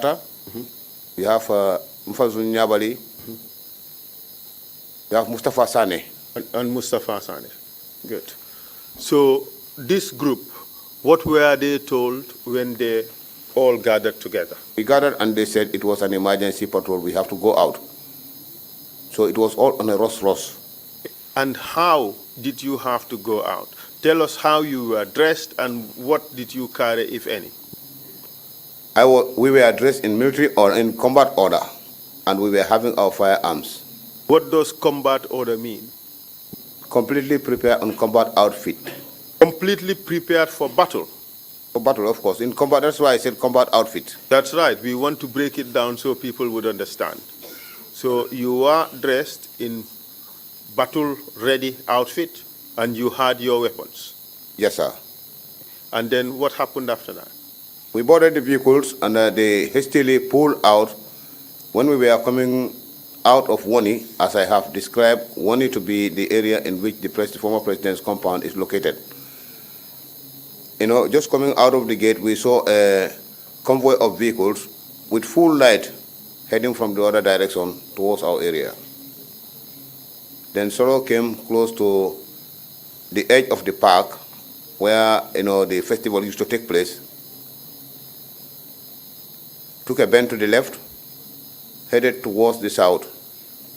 Jatta, we have Nfansu Nyabally, we have Mustafa Sane. And Mustafa Sane. Good. So this group, what were they told when they all gathered together? We gathered and they said it was an emergency patrol, we have to go out. So it was all on a Ross. And how did you have to go out? Tell us how you were dressed and what did you carry, if any? We were dressed in military or in combat order, and we were having our firearms. What does combat order mean? Completely prepared on combat outfit. Completely prepared for battle? For battle, of course. In combat, that's why I said combat outfit. That's right. We want to break it down so people would understand. So you are dressed in battle-ready outfit and you had your weapons? Yes, sir. And then what happened after that? We boarded the vehicles and they hastily pulled out. When we were coming out of Wani, as I have described, Wani to be the area in which the former president's compound is located. You know, just coming out of the gate, we saw a convoy of vehicles with full light heading from the other direction towards our area. Then Solo came close to the edge of the park where, you know, the festival used to take place. Took a bend to the left, headed towards the south,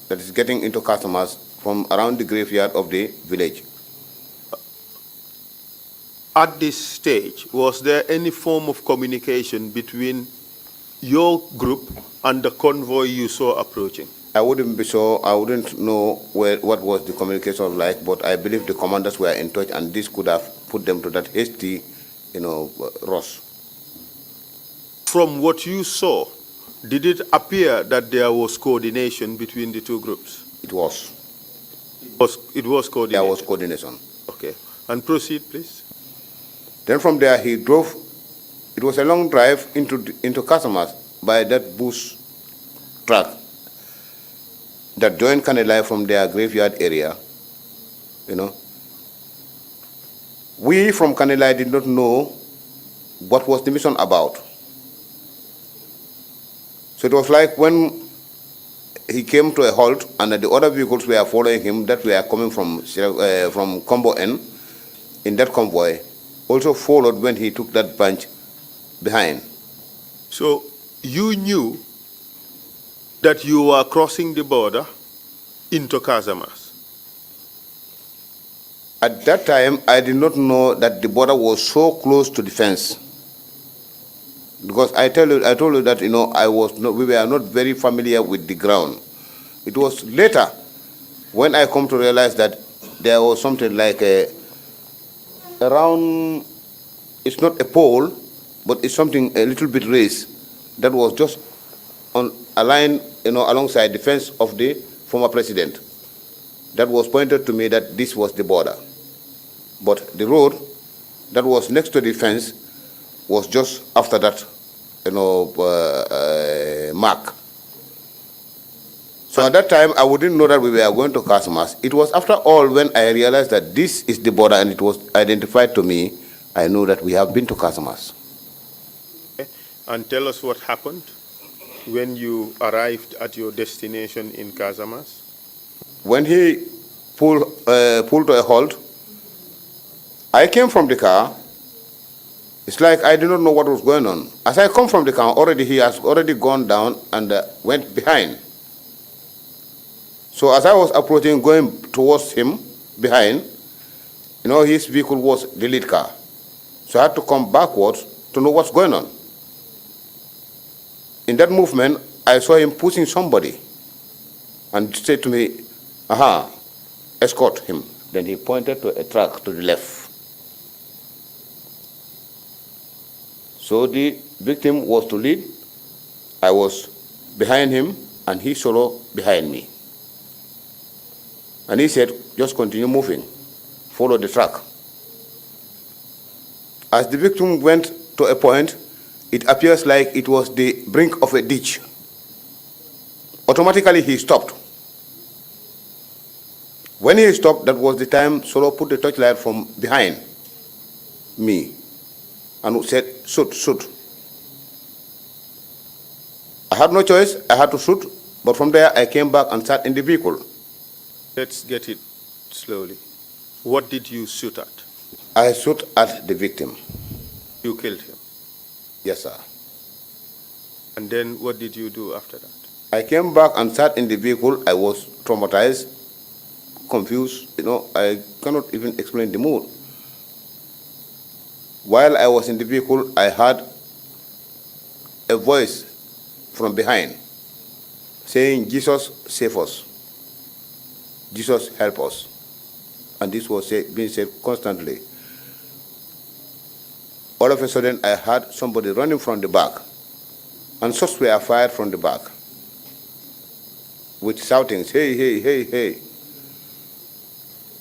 that is getting into customers from around the graveyard of the village. At this stage, was there any form of communication between your group and the convoy you saw approaching? I wouldn't be sure, I wouldn't know what was the communication like, but I believe the commanders were in touch and this could have put them to that hasty, you know, rush. From what you saw, did it appear that there was coordination between the two groups? It was. It was coordination? There was coordination. Okay. And proceed, please. Then from there he drove. It was a long drive into customers by that bush track that joined Kanilai from their graveyard area, you know. We from Kanilai did not know what was the mission about. So it was like when he came to a halt and the other vehicles were following him that were coming from Combo N in that convoy, also followed when he took that bunch behind. So you knew that you were crossing the border into Casamas? At that time, I did not know that the border was so close to the fence. Because I told you that, you know, we were not very familiar with the ground. It was later when I come to realize that there was something like around, it's not a pole, but it's something a little bit raised that was just on a line, you know, alongside the fence of the former president. That was pointed to me that this was the border. But the road that was next to the fence was just after that, you know, mark. So at that time, I wouldn't know that we were going to Casamas. It was after all when I realized that this is the border and it was identified to me, I know that we have been to Casamas. Okay. And tell us what happened when you arrived at your destination in Casamas. When he pulled to a halt, I came from the car. It's like I did not know what was going on. As I come from the car, he has already gone down and went behind. So as I was approaching, going towards him, behind, you know, his vehicle was the lead car. So I had to come backwards to know what's going on. In that movement, I saw him pushing somebody and said to me, aha, escort him. Then he pointed to a truck to the left. So the victim was to lead, I was behind him, and he solo behind me. And he said, just continue moving, follow the truck. As the victim went to a point, it appears like it was the brink of a ditch. Automatically he stopped. When he stopped, that was the time Solo put the torchlight from behind me and said, shoot, shoot. I had no choice. I had to shoot. But from there, I came back and sat in the vehicle. Let's get it slowly. What did you shoot at? I shot at the victim. You killed him. Yes, sir. And then what did you do after that? I came back and sat in the vehicle. I was traumatized, confused. I cannot even explain the mood. While I was in the vehicle, I heard a voice from behind saying, "Jesus, save us. Jesus, help us." And this was being said constantly. All of a sudden, I heard somebody running from the back, and shots were fired from the back with shoutings, "Hey, hey, hey, hey."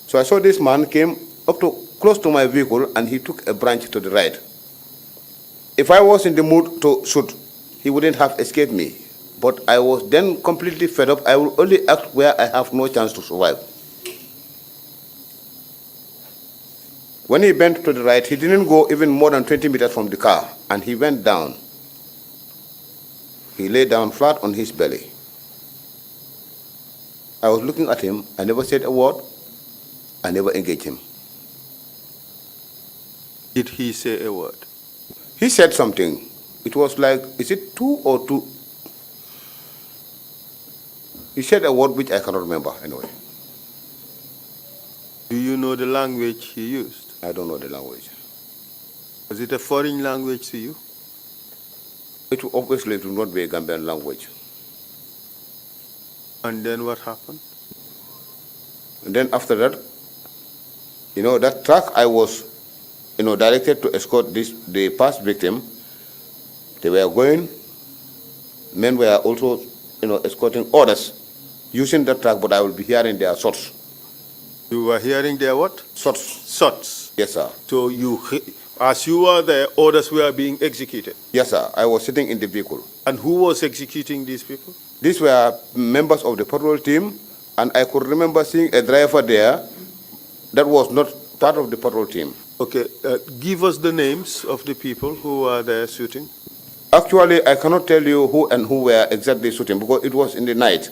So I saw this man came up to close to my vehicle, and he took a branch to the right. If I was in the mood to shoot, he wouldn't have escaped me. But I was then completely fed up. I will only act where I have no chance to survive. When he bent to the right, he didn't go even more than 20 meters from the car, and he went down. He lay down flat on his belly. I was looking at him. I never said a word. I never engaged him. Did he say a word? He said something. It was like, is it two or two? He said a word which I cannot remember anyway. Do you know the language he used? I don't know the language. Was it a foreign language to you? It obviously would not be a Gambian language. And then what happened? And then after that, that truck I was, directed to escort the past victim. They were going. Men were also, escorting others using that truck, but I will be hearing their shots. You were hearing their what? Shots. Shots. Yes, sir. So as you were there, orders were being executed? Yes, sir. I was sitting in the vehicle. And who was executing these people? These were members of the patrol team, and I could remember seeing a driver there that was not part of the patrol team. Okay, give us the names of the people who were there shooting. Actually, I cannot tell you who and who were exactly shooting because it was in the night.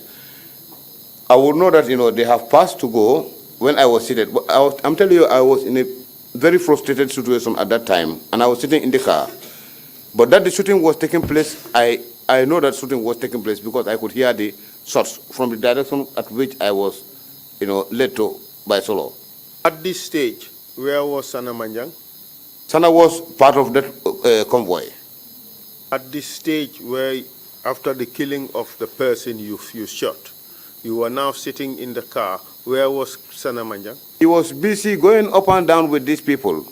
I would know that, they have passed to go when I was seated. But I'm telling you, I was in a very frustrated situation at that time, and I was sitting in the car. But that the shooting was taking place, I know that shooting was taking place because I could hear the shots from the direction at which I was, led to by Solo. At this stage, where was Sanna Manjang? Sanna was part of that convoy. At this stage where, after the killing of the person you shot, you were now sitting in the car, where was Sanna Manjang? He was busy going up and down with these people.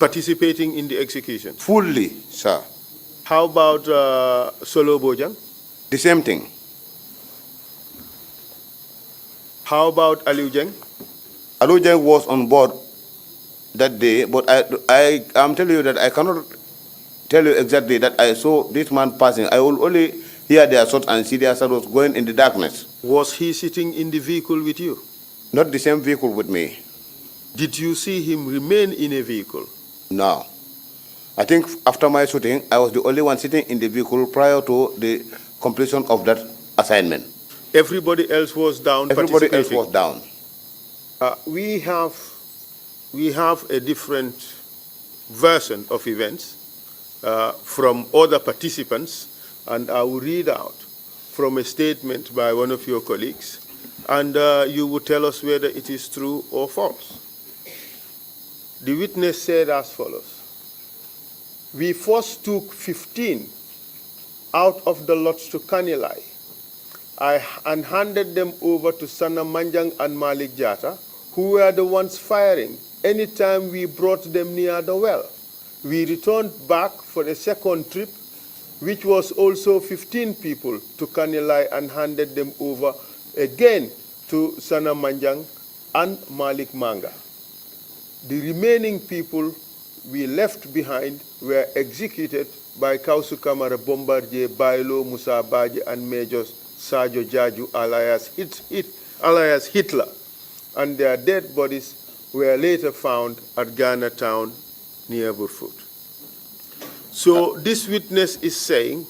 Participating in the execution? Fully, sir. How about Solo Bojang? The same thing. How about Aliu Jeng? Aliu Jeng was on board that day, but I'm telling you that I cannot tell you exactly that I saw this man passing. I will only hear their shots and see their shadows going in the darkness. Was he sitting in the vehicle with you? Not the same vehicle with me. Did you see him remain in a vehicle? No. I think after my shooting, I was the only one sitting in the vehicle prior to the completion of that assignment. Everybody else was down. Everybody else was down. We have a different version of events from other participants, and I will read out from a statement by one of your colleagues, and you will tell us whether it is true or false. The witness said as follows: "We first took 15 out of the lots to Kanilai and handed them over to Sanna Manjang and Malick Jatta, who were the ones firing anytime we brought them near the well. We returned back for a second trip, which was also 15 people, to Kanilai and handed them over again to Sanna Manjang and Malick Manga. The remaining people we left behind were executed by Kausu Kamara Bombardier, Bailo, Musa Baji, and Major Sajo Jaju, alias Hitler, and their dead bodies were later found at Ghana town near Burfoot." So this witness is saying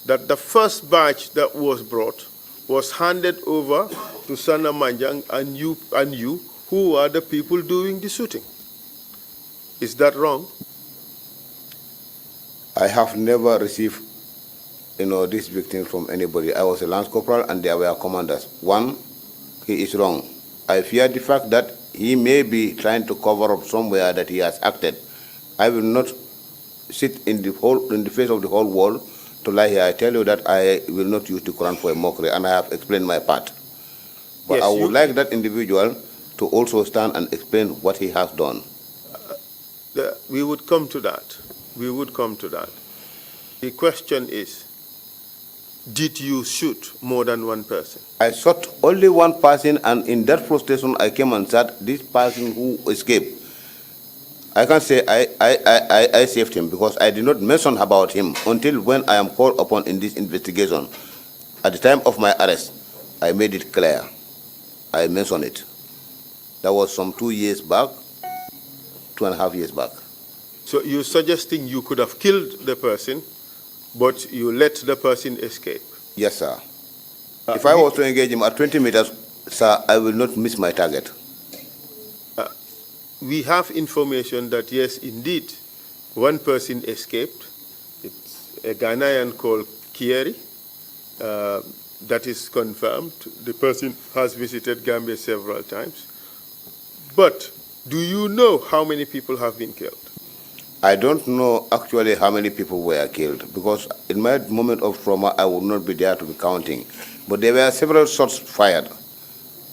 that the first batch that was brought was handed over to Sanna Manjang and you, who are the people doing the shooting. Is that wrong? I have never received, this victim from anybody. I was a lance corporal and there were commanders. One, he is wrong. I fear the fact that he may be trying to cover up somewhere that he has acted. I will not sit in the face of the whole world to lie here. I tell you that I will not use the Quran for a mockery, and I have explained my part. But yes, I would like that individual to also stand and explain what he has done. We would come to that. We would come to that. The question is, did you shoot more than one person? I shot only one person, and in that frustration, I came and said, this person who escaped. I can't say I saved him because I did not mention about him until when I am called upon in this investigation. At the time of my arrest, I made it clear. I mentioned it. That was some 2 years back, 2.5 years back. So you're suggesting you could have killed the person, but you let the person escape? Yes, sir. If I was to engage him at 20 meters, sir, I will not miss my target. We have information that, yes, indeed, one person escaped. It's a Ghanaian called Kieri. That is confirmed. The person has visited Gambia several times. But do you know how many people have been killed? I don't know actually how many people were killed because in my moment of trauma, I would not be there to be counting. But there were several shots fired.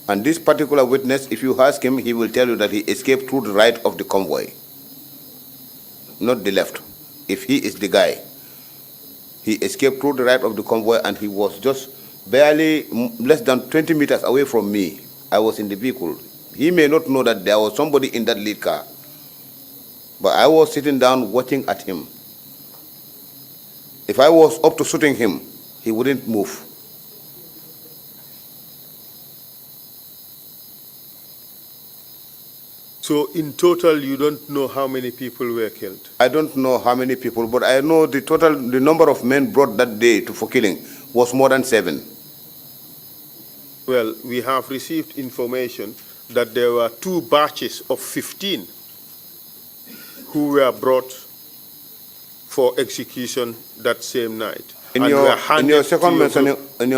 And this particular witness, if you ask him, he will tell you that he escaped through the right of the convoy, not the left. If he is the guy, he escaped through the right of the convoy and he was just barely less than 20 meters away from me. I was in the vehicle. He may not know that there was somebody in that lead car, but I was sitting down watching at him. If I was up to shooting him, he wouldn't move. So in total, you don't know how many people were killed? I don't know how many people, but I know the number of men brought that day for killing was more than 7. Well, we have received information that there were 2 batches of 15 who were brought for execution that same night. In your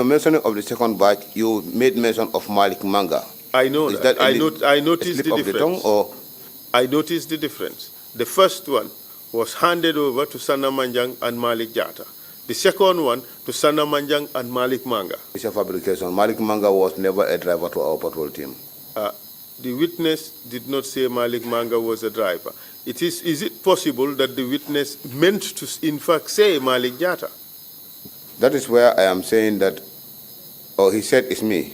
mentioning of the second batch, you made mention of Malick Manga. I know that. I noticed the difference. I noticed the difference. The first one was handed over to Sanna Manjang and Malick Jatta. The second one to Sanna Manjang and Malick Manga. It's a fabrication. Malick Manga was never a driver to our patrol team. The witness did not say Malick Manga was a driver. Is it possible that the witness meant to, in fact, say Malick Jatta? That is where I am saying that, he said it's me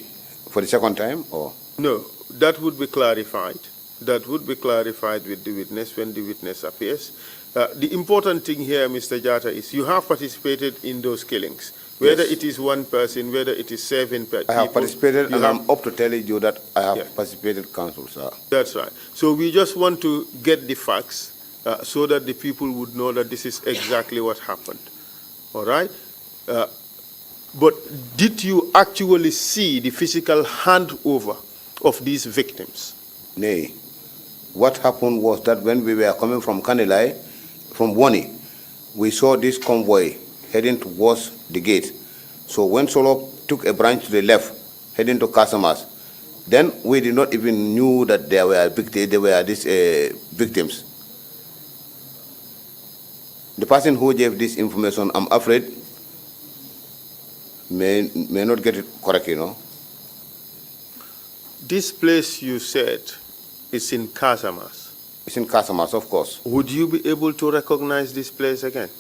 for the second time, or? No, that would be clarified. That would be clarified with the witness when the witness appears. The important thing here, Mr. Jatta, is you have participated in those killings. Whether it is one person, whether it is 7 people. I have participated, and I'm up to telling you that I have participated, Counsel, sir. That's right. So we just want to get the facts so that the people would know that this is exactly what happened. All right? But did you actually see the physical handover of these victims? Nay. What happened was that when we were coming from Kanilai, from Wani, we saw this convoy heading towards the gate. So when Solo took a branch to the left, heading to Casamas, then we did not even knew that there were these victims. The person who gave this information, I'm afraid, may not get it correct, This place you said is in Casamas. It's in Casamas, of course. Would you be able to recognize this place again?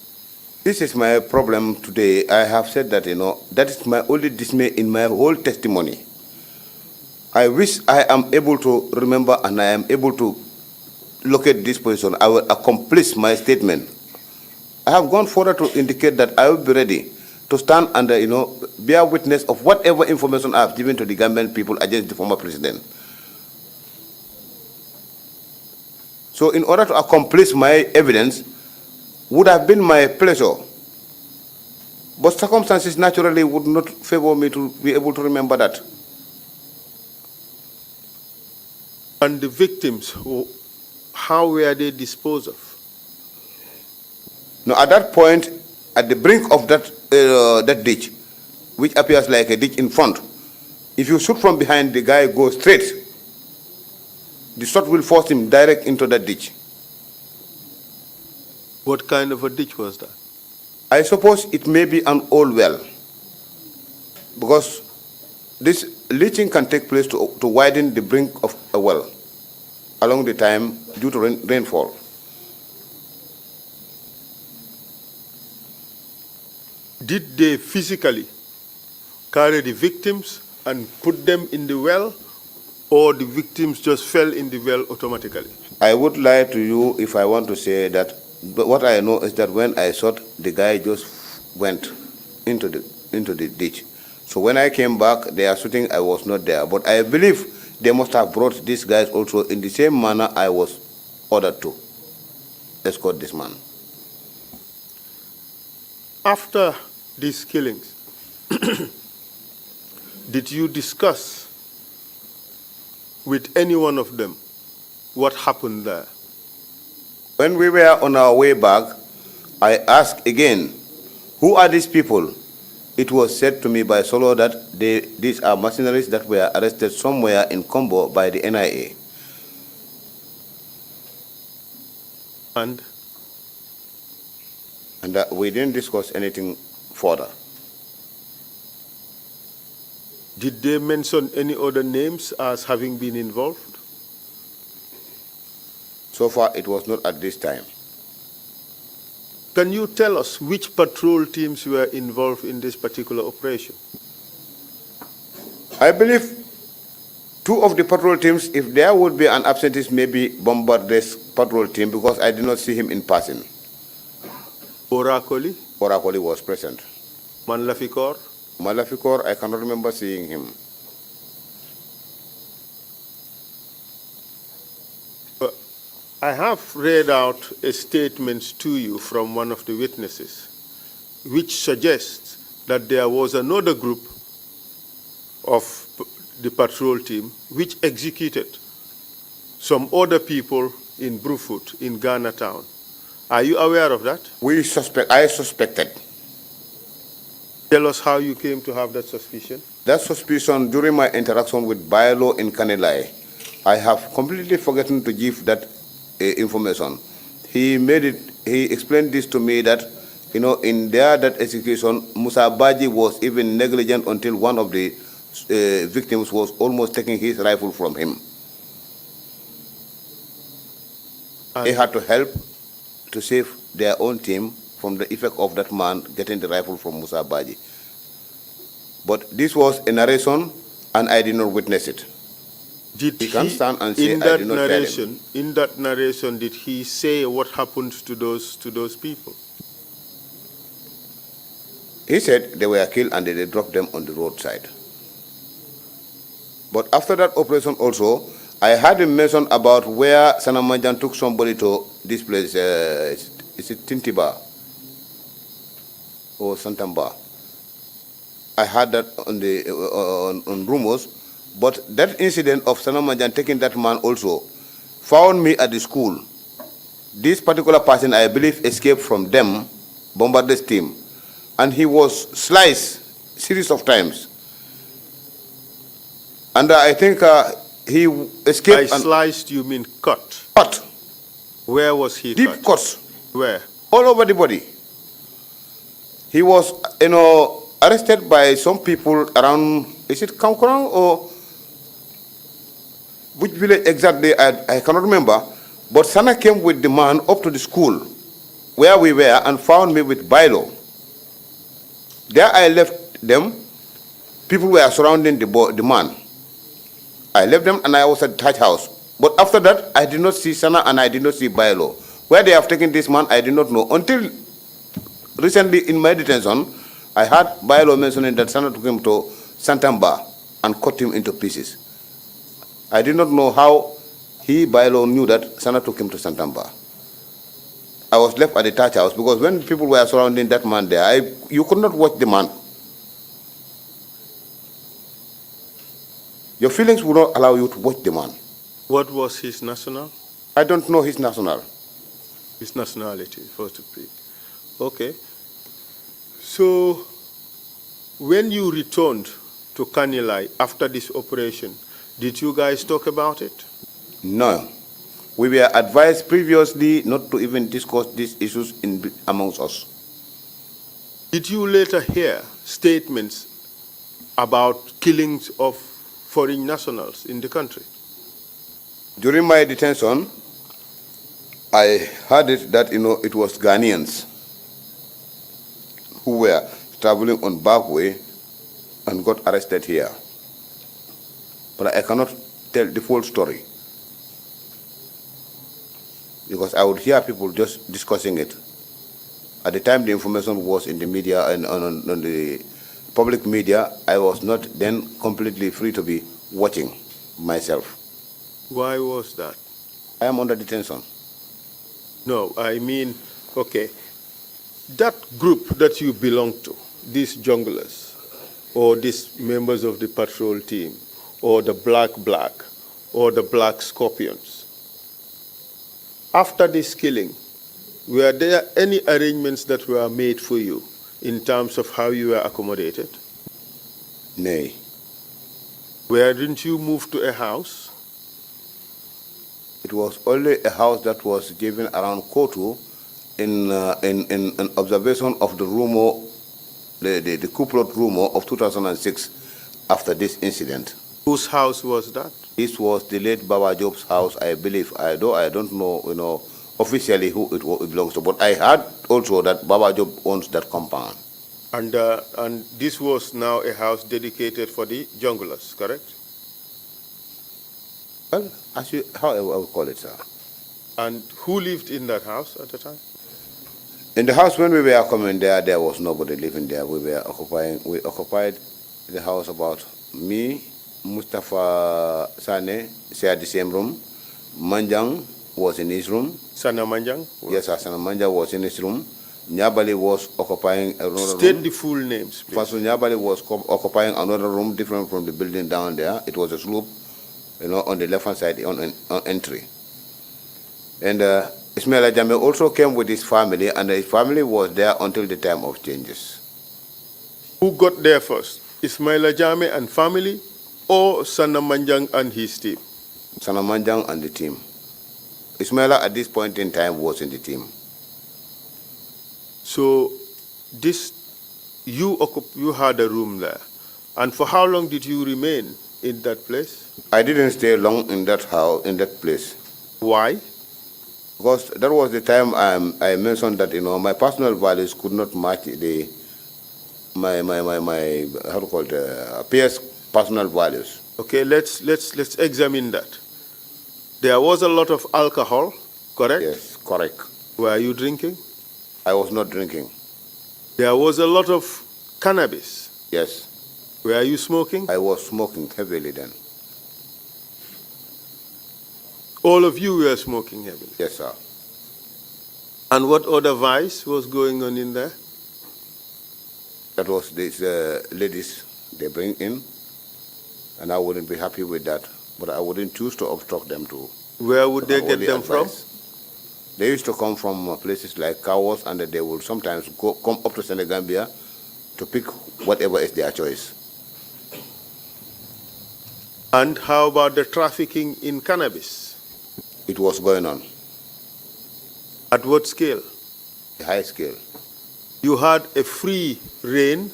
This is my problem today. I have said that, that is my only dismay in my whole testimony. I wish I am able to remember and I am able to locate this position. I will accomplish my statement. I have gone further to indicate that I will be ready to stand and, bear witness of whatever information I have given to the Gambian people against the former president. So in order to accomplish my evidence, would have been my pleasure But circumstances naturally would not favor me to be able to remember that. And the victims, how were they disposed of? Now, at that point, at the brink of that ditch, which appears like a ditch in front, if you shoot from behind, the guy goes straight. The shot will force him direct into that ditch. What kind of a ditch was that? I suppose it may be an old well, because this leaching can take place to widen the brink of a well along the time due to rainfall. Did they physically carry the victims and put them in the well, or the victims just fell in the well automatically? I would lie to you if I want to say that, but what I know is that when I shot, the guy just went into the ditch. So when I came back, they are shooting, I was not there. But I believe they must have brought these guys also in the same manner I was ordered to escort this man. After these killings, did you discuss with any one of them what happened there? When we were on our way back, I asked again, who are these people? It was said to me by Solo that these are mercenaries that were arrested somewhere in Combo by the NIA. And we didn't discuss anything further. Did they mention any other names as having been involved? So far, it was not at this time. Can you tell us which patrol teams were involved in this particular operation? I believe two of the patrol teams, if there would be an absentee, maybe Bombardier's patrol team, because I did not see him in person. Orakoli? Orakoli was present. Manlafikor? Malafikor, I cannot remember seeing him. I have read out a statement to you from one of the witnesses, which suggests that there was another group of the patrol team which executed some other people in Brufut, in Ghana town. Are you aware of that? I suspected. Tell us how you came to have that suspicion. That suspicion, during my interaction with Bailo in Kanilai, I have completely forgotten to give that information. He explained this to me that, in that execution, Musa Baji was even negligent until one of the victims was almost taking his rifle from him. He had to help to save their own team from the effect of that man getting the rifle from Musa Baji. But this was a narration, and I did not witness it. Did he can stand and say, in that I did not narration, tell him. In that narration, did he say what happened to those people? He said they were killed and they dropped them on the roadside. But after that operation also, I heard him mention about where Sanna Manjang took somebody to this place. Is it Tintiba or Santamba? I heard that on rumors. But that incident of Sanna Manjang taking that man also found me at the school. This particular person, I believe, escaped from them, Bombardier's team, and he was sliced series of times. And I think he escaped. By sliced, you mean cut? Cut. Where was he Deep cut? cuts. Where? All over the body. He was, arrested by some people around, is it Kamkurang or which village exactly, I cannot remember. But Sanna came with the man up to the school where we were and found me with Bailo. There I left them. People were surrounding the man. I left them and I was at the Taj house. But after that, I did not see Sanna and I did not see Bailo. Where they have taken this man, I did not know. Until recently in my detention, I heard Bailo mentioning that Sanna took him to Santamba and cut him into pieces. I did not know how Bailo knew that Sanna took him to Santamba. I was left at the Thatch House because when people were surrounding that man there, you could not watch the man. Your feelings would not allow you to watch the man. What was his national? I don't know his national. His nationality, first to pick. Okay. So, when you returned to Kanilai after this operation, did you guys talk about it? No. We were advised previously not to even discuss these issues amongst us. Did you later hear statements about killings of foreign nationals in the country? During my detention, I heard it that it was Ghanians who were traveling on back way and got arrested here. But I cannot tell the full story because I would hear people just discussing it. At the time the information was in the media and on the public media, I was not then completely free to be watching myself. Why was that? I am under detention. No, I mean, okay, that group that you belong to, these junglers, or these members of the patrol team, or the black, or the black scorpions, after this killing, were there any arrangements that were made for you in terms of how you were accommodated? Nay. Where didn't you move to a house? It was only a house that was given around Kotu in observation of the rumor, the coup plot rumor of 2006 after this incident. Whose house was that? This was the late Baba Job's house, I believe. I don't know, officially who it belongs to, but I heard also that Baba Job owns that compound. And this was now a house dedicated for the junglers, correct? Well, however I would call it, sir. And who lived in that house at the time? In the house when we were coming there was nobody living there. We occupied the house about me, Mustafa Sane shared the same room. Manjang was in his room. Sanna Manjang? Yes, sir, Sanna Manjang was in his room. Nyabally was occupying another room. State the full names, please. Nfansu Nyabally was occupying another room different from the building down there. It was a slope, on the left-hand side on entry. And Ismaila Jammeh also came with his family, and his family was there until the time of changes. Who got there first? Ismaila Jammeh and family, or Sanna Manjang and his team? Sanna Manjang and the team. Ismaila at this point in time was in the team. So you had a room there. And for how long did you remain in that place? I didn't stay long in that house, in that place. Why? Because that was the time I mentioned that my personal values could not match my how to call it, peers' personal values. Okay, let's examine that. There was a lot of alcohol, correct? Yes, correct. Were you drinking? I was not drinking. There was a lot of cannabis. Yes. Were you smoking? I was smoking heavily then. All of you were smoking heavily? Yes, sir. And what other vice was going on in there? That was these ladies they bring in, and I wouldn't be happy with that, but I wouldn't choose to obstruct them too. Where would they get them from? They used to come from places like Kawas, and they will sometimes come up to Senegambia to pick whatever is their choice. And how about the trafficking in cannabis? It was going on. At what scale? A high scale. You had a free reign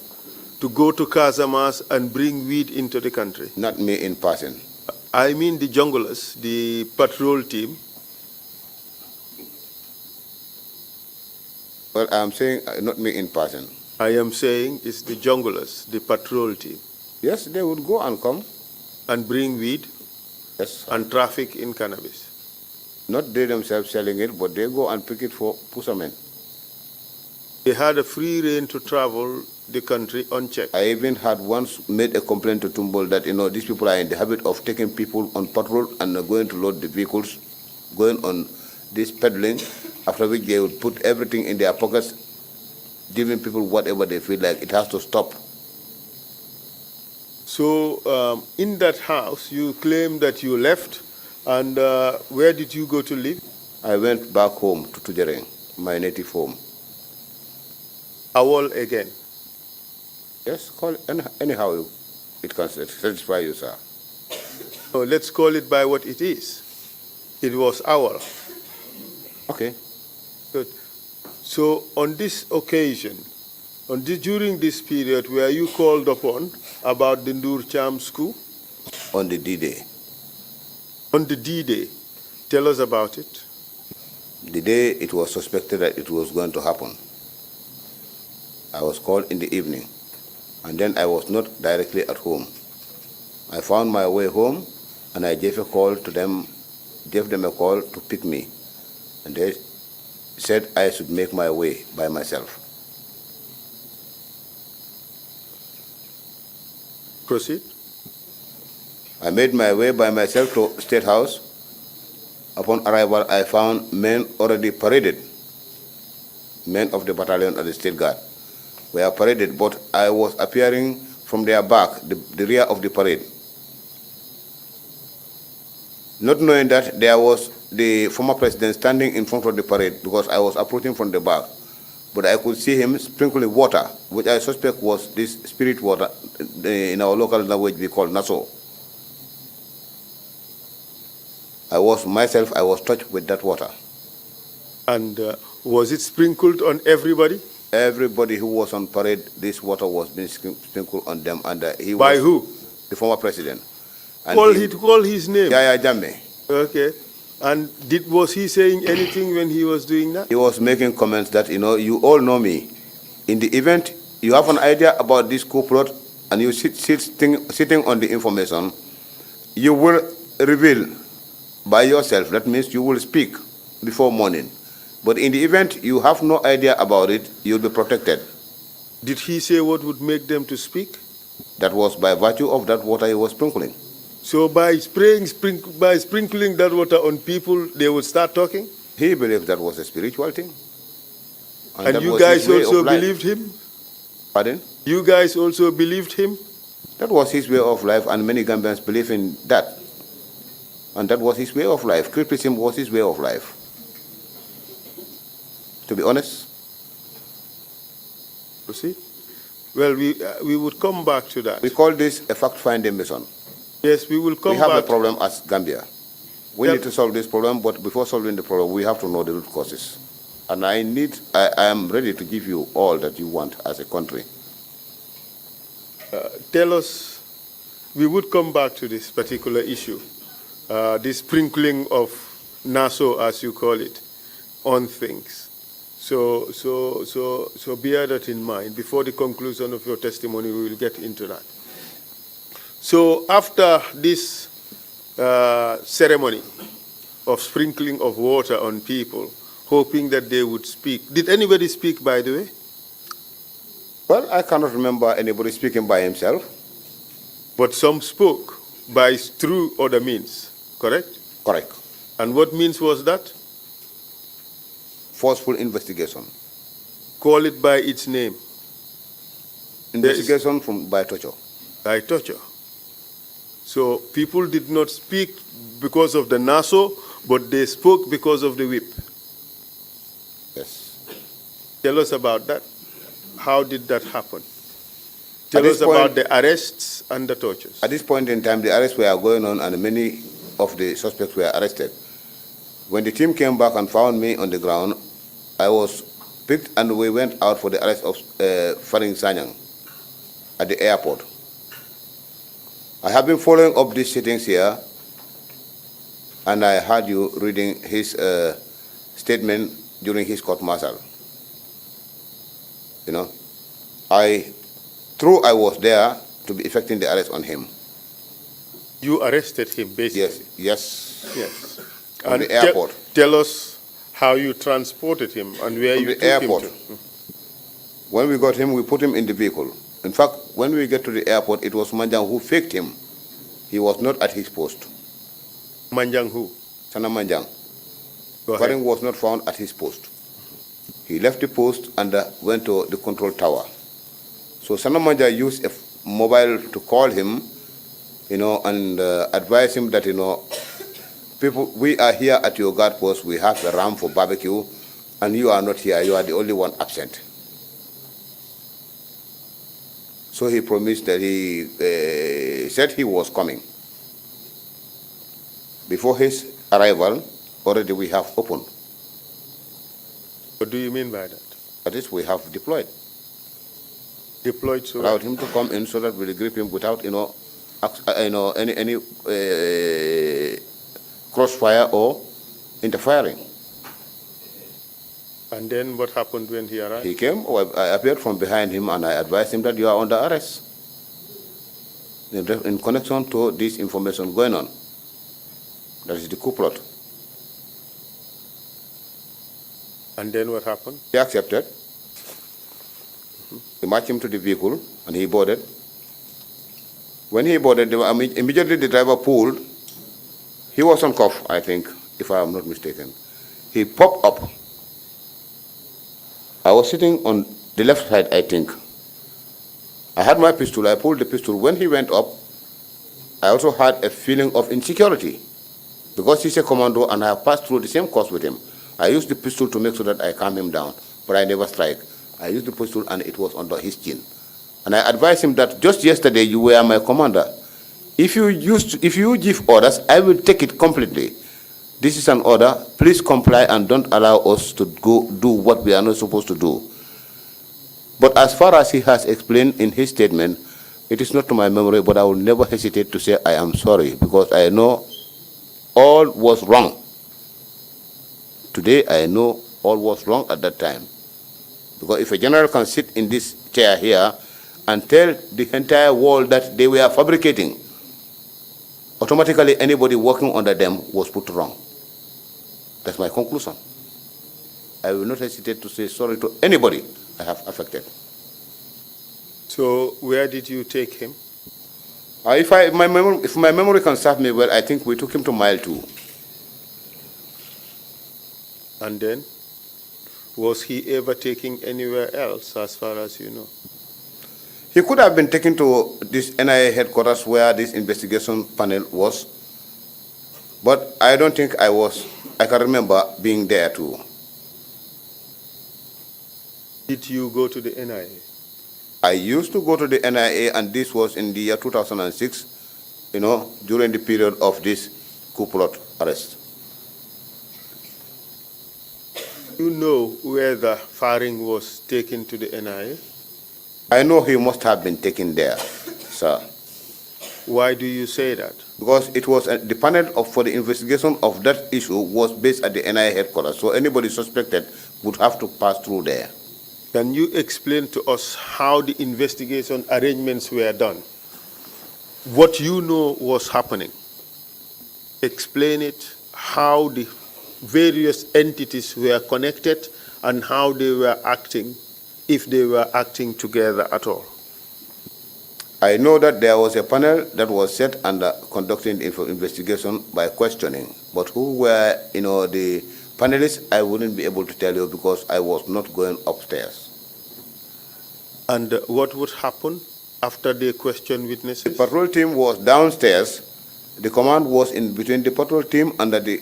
to go to Casamas and bring weed into the country? Not me in person. I mean the junglers, the patrol team. Well, I'm saying not me in person. I am saying it's the junglers, the patrol team. Yes, they would go and come. And bring weed? Yes. And traffic in cannabis? Not they themselves selling it, but they go and pick it for Pusamen. They had a free reign to travel the country unchecked. I even had once made a complaint to Tumbol that, these people are in the habit of taking people on patrol and going to load the vehicles, going on this peddling after which they would put everything in their pockets, giving people whatever they feel like. It has to stop. So in that house, you claim that you left, and where did you go to live? I went back home to Tujereng, my native home. Awol again? Yes, call it anyhow it can satisfy you, sir. Oh, let's call it by what it is. It was Awol. Okay. Good. So on this occasion, during this period, were you called upon about the Ndur Cham school? On the D-Day. On the D-Day. Tell us about it. The day it was suspected that it was going to happen, I was called in the evening, and then I was not directly at home. I found my way home, and I gave a call to them, gave them a call to pick me, and they said I should make my way by myself. Proceed. I made my way by myself to State House. Upon arrival, I found men already paraded. Men of the battalion and the State Guard were paraded, but I was appearing from their back, the rear of the parade. Not knowing that there was the former president standing in front of the parade because I was approaching from the back. But I could see him sprinkling water, which I suspect was this spirit water, in our local language we call Naso. I was touched with that water. And was it sprinkled on everybody? Everybody who was on parade, this water was being sprinkled on them. And he By was who? the former president. And Call his name? Yaya Jammeh. Okay. And was he saying anything when he was doing that? He was making comments that, you all know me. In the event, you have an idea about this coup plot, and you sitting on the information, you will reveal by yourself. That means you will speak before morning. But in the event you have no idea about it, you'll be protected. Did he say what would make them to speak? That was by virtue of that water he was sprinkling. So by sprinkling that water on people, they would start talking? He believed that was a spiritual thing. And you guys also believed him? Pardon? You guys also believed him? That was his way of life, and many Gambians believe in that. And that was his way of life. Criticism was his way of life. To be honest. Proceed. Well, we would come back to that. We call this a fact-finding mission. Yes, we will come back. We have a problem as Gambia. We need to solve this problem, but before solving the problem, we have to know the root causes. And I am ready to give you all that you want as a country. Tell us, we would come back to this particular issue, this sprinkling of Naso, as you call it, on things. So bear that in mind. Before the conclusion of your testimony, we will get into that. So after this ceremony of sprinkling of water on people, hoping that they would speak, did anybody speak, by the way? Well, I cannot remember anybody speaking by himself. But some spoke through other means, correct? Correct. And what means was that? Forceful investigation. Call it by its name. Investigation by torture. By torture. So people did not speak because of the Naso, but they spoke because of the whip. Yes. Tell us about that. How did that happen? Tell us about the arrests and the tortures. At this point in time, the arrests were going on, and many of the suspects were arrested. When the team came back and found me on the ground, I was picked, and we went out for the arrest of Faring Sanyang at the airport. I have been following up these sittings here, and I heard you reading his statement during his court-martial. I was there to be effecting the arrest on him. You arrested him, basically? Yes. On the airport. Tell us how you transported him and where you took him to. When we got him, we put him in the vehicle. In fact, when we get to the airport, it was Manjang who faked him. He was not at his post. Manjang who? Sanna Manjang. Faring was not found at his post. He left the post and went to the control tower. So Sanna Manjang used a mobile to call him, and advise him that, people, we are here at your guard post. We have a ram for barbecue, and you are not here. You are the only one absent. So he promised that he said he was coming. Before his arrival, already we have opened. What do you mean by that? That is, we have deployed. Deployed so allowed him to come in so that we'll grip him without, any crossfire or interfering. And then what happened when he arrived? He came, I appeared from behind him and I advised him that you are under arrest in connection to this information going on. That is the coup plot. And then what happened? He accepted. He marched him to the vehicle and he boarded. When he boarded, immediately the driver pulled. He was on cuff, I think, if I am not mistaken. He popped up. I was sitting on the left side, I think. I had my pistol, I pulled the pistol. When he went up, I also had a feeling of insecurity because he's a commando and I have passed through the same course with him. I used the pistol to make sure that I calm him down, but I never strike. I used the pistol and it was under his chin. And I advised him that just yesterday you were my commander. If you give orders, I will take it completely. This is an order. Please comply and don't allow us to go do what we are not supposed to do. But as far as he has explained in his statement, it is not to my memory, but I will never hesitate to say I am sorry because I know all was wrong. Today I know all was wrong at that time. Because if a general can sit in this chair here and tell the entire world that they were fabricating, automatically anybody working under them was put wrong. That's my conclusion. I will not hesitate to say sorry to anybody I have affected. So where did you take him? If my memory can serve me well, I think we took him to mile 2. And then? Was he ever taken anywhere else, as far as you know? He could have been taken to this NIA headquarters where this investigation panel was, but I don't think I can remember being there too. Did you go to the NIA? I used to go to the NIA, and this was in the year 2006, during the period of this coup plot arrest. You know whether Faring was taken to the NIA? I know he must have been taken there, sir. Why do you say that? Because it was the panel for the investigation of that issue was based at the NIA headquarters, so anybody suspected would have to pass through there. Can you explain to us how the investigation arrangements were done? What you know was happening. Explain it, how the various entities were connected and how they were acting, if they were acting together at all. I know that there was a panel that was set and conducting the investigation by questioning, but who were, the panelists, I wouldn't be able to tell you because I was not going upstairs. And what would happen after they questioned witnesses? The patrol team was downstairs. The command was in between the patrol team and the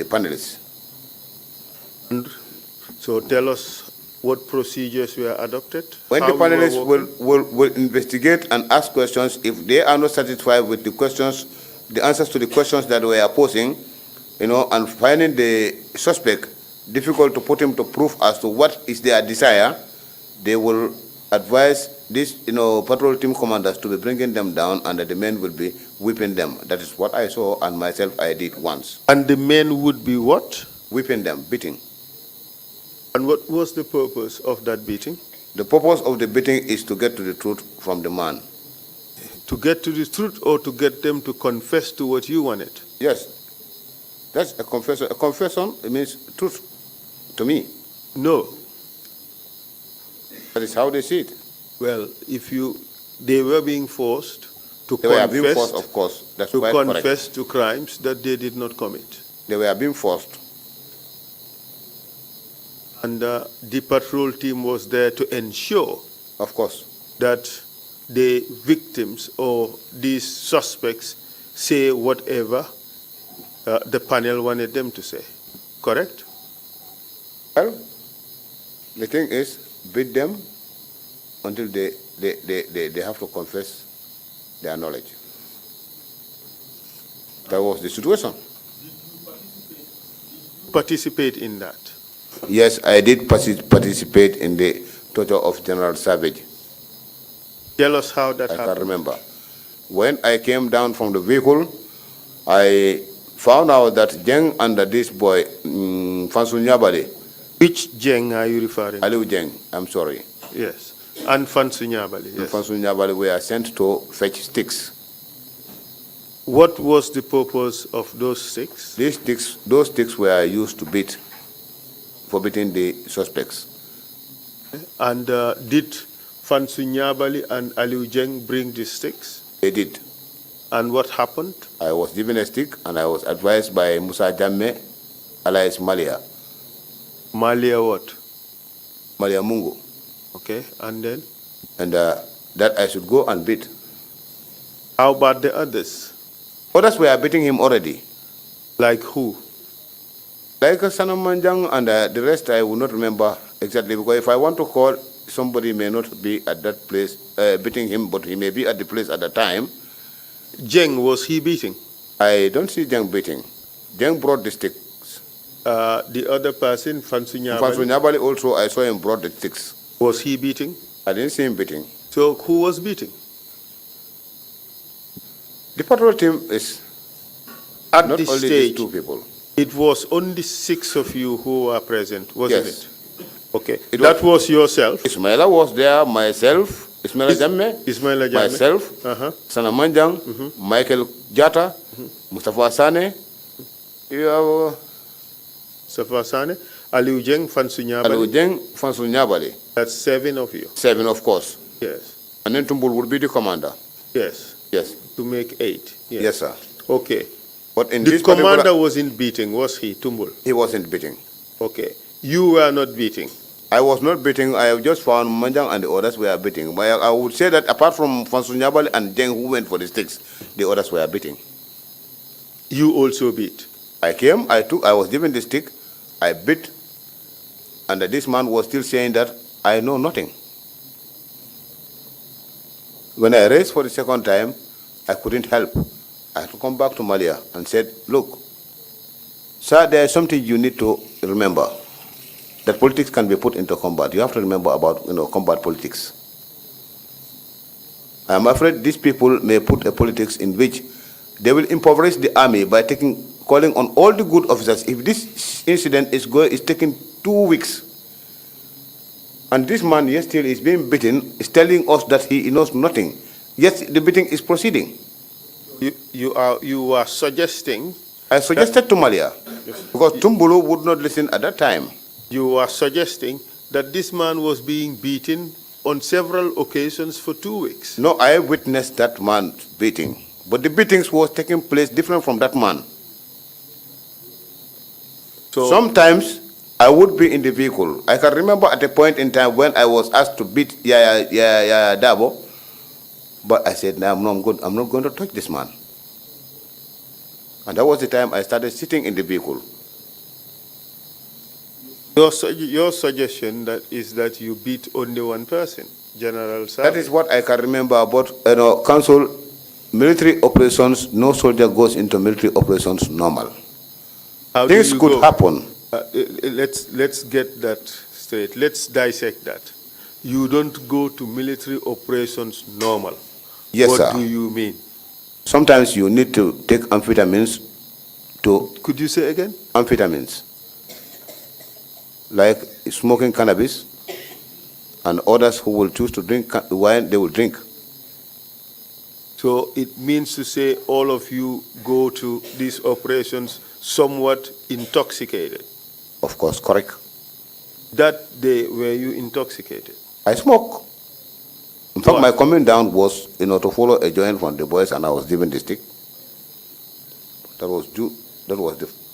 panelists. And so tell us what procedures were adopted? When the panelists will investigate and ask questions, if they are not satisfied with the questions, the answers to the questions that we are posing, and finding the suspect difficult to put him to proof as to what is their desire, they will advise these, patrol team commanders to be bringing them down, and the men will be whipping them. That is what I saw, and myself I did once. And the men would be what? Whipping them, beating. And what was the purpose of that beating? The purpose of the beating is to get to the truth from the man. To get to the truth, or to get them to confess to what you wanted? Yes. That's a confession. A confession, it means truth to me. No. That is how they see it. Well, they were being forced to They were being forced, of course. That's quite correct. confess to crimes that they did not commit. They were being forced And the patrol team was there to ensure, of course, that the victims or these suspects say whatever the panel wanted them to say. Correct? well, the thing is, beat them until they have to confess their knowledge. That was the situation. Participate in that? Yes, I did participate in the torture of General Savage. Tell us how that I happened. can remember. When I came down from the vehicle, I found out that Jeng under this boy, Nfansu Nyabally. Which Jeng are you referring to? Aliu Jeng, I'm sorry. Yes. And Nfansu Nyabally, yes. Nfansu Nyabally were sent to fetch sticks. What was the purpose of those sticks? Those sticks were used to beat, for beating the suspects. And did Nfansu Nyabally and Aliu Jeng bring the sticks? They did. And what happened? I was given a stick and I was advised by Musa Jammeh, alias Malia. Malia what? Malia Mungu. Okay, and then? And that I should go and beat. How about the others? Others were beating him already. Like who? Like Sanna Manjang and the rest I will not remember exactly, because if I want to call, somebody may not be at that place beating him, but he may be at the place at the time. Jeng, was he beating? I don't see Jeng beating. Jeng brought the sticks. The other person, Nfansu Nfansu Nyabally, Nyabally also, I saw him brought the sticks. was he beating? I didn't see him beating. So who was beating? The patrol team is At not this only stage, these two people. it was only 6 of you who were present, wasn't Yes. it? Okay. It Was yourself, Ismaila was there, myself, Ismaila Jammeh, Ismaila Jammeh, myself, Sanna Manjang, Michael Jatta, Mustafa Sane, you have Safa Sane, Aliu Jeng, Nfansu Aliu Nyabally. Jeng, Nfansu Nyabally. That's 7 of you. 7, of course. Yes. And then Tumbul would be the commander. Yes. Yes. To make 8. Yes, sir. Okay. But in The this commander particular, wasn't beating, was he, Tumbul? he wasn't beating. Okay. You were not beating. I was not beating. I have just found Manjang and the others were beating. But I would say that apart from Nfansu Nyabally and Jeng who went for the sticks, the others were beating. You also beat. I came, I was given the stick, I beat, and this man was still saying that I know nothing. When I raised for the second time, I couldn't help. I had to come back to Malia and said, look, sir, there is something you need to remember, that politics can be put into combat. You have to remember about combat politics. I am afraid these people may put a politics in which they will impoverish the army by calling on all the good officers. If this incident is taking 2 weeks, and this man yet still is being beaten, is telling us that he knows nothing, yet the beating is proceeding. You are suggesting. I suggested to Malia, because Tumbulu would not listen at that time. You are suggesting that this man was being beaten on several occasions for 2 weeks. No, I witnessed that man beating, but the beatings was taking place different from that man. So sometimes I would be in the vehicle. I can remember at a point in time when I was asked to beat Yaya Dabo, but I said, no, I'm not going to touch this man. And that was the time I started sitting in the vehicle. Your suggestion is that you beat only one person, General Savage. That is what I can remember. But Council, military operations, no soldier goes into military operations normal. Things could happen. Let's get that straight. Let's dissect that. You don't go to military operations normal. Yes, sir. What do you mean? Sometimes you need to take amphetamines to... Could you say again? Amphetamines. Like smoking cannabis, and others who will choose to drink wine, they will drink. So it means to say all of you go to these operations somewhat intoxicated. Of course, correct. That day, were you intoxicated? I smoke. In fact, my coming down was, to follow a joint from the boys, and I was given the stick. That was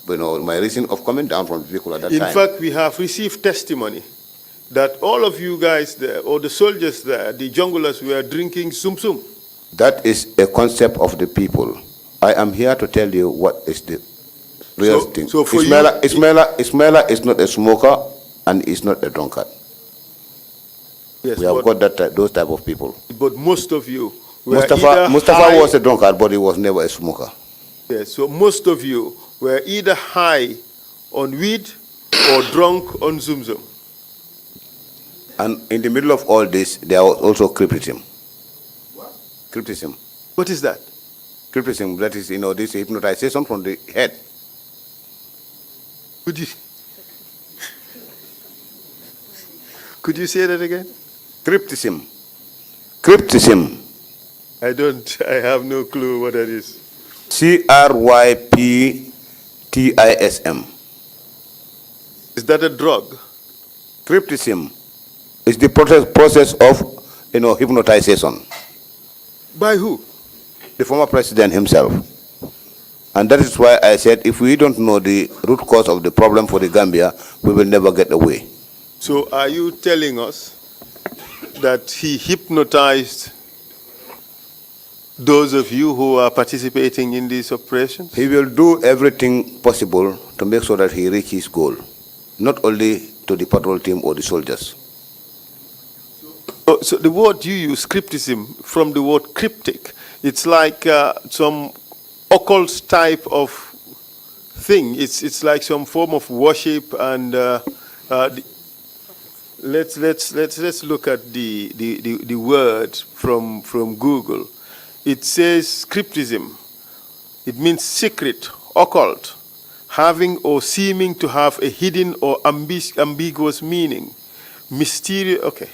my reason of coming down from the vehicle at that In time. fact, we have received testimony that all of you guys there, or the soldiers there, the junglers, were drinking sum sum. That is a concept of the people. I am here to tell you what is the real thing. So for Ismaila is not a smoker and is not a drunkard. Yes, We have got those type of people. But most of you were Mustafa was a drunkard, but he was never a smoker. Yes, so most of you were either high on weed or drunk on Zum Zum. And in the middle of all this, there was also criticism. What? Criticism. What is that? Criticism, that is, this hypnotization from the head. Could you say that again? Criticism. Criticism. I have no clue what that is. Cryptism. Is that a drug? Criticism is the process of, hypnotization. By who? The former president himself. And that is why I said if we don't know the root cause of the problem for the Gambia, we will never get away. So are you telling us that he hypnotized those of you who are participating in these operations? He will do everything possible to make sure that he reaches his goal, not only to the patrol team or the soldiers. So the word you use, cryptism, from the word cryptic, it's like some occult type of thing. It's like some form of worship, and let's look at the word from Google. It says cryptism. It means secret, occult, having or seeming to have a hidden or ambiguous meaning, mysterious. Okay,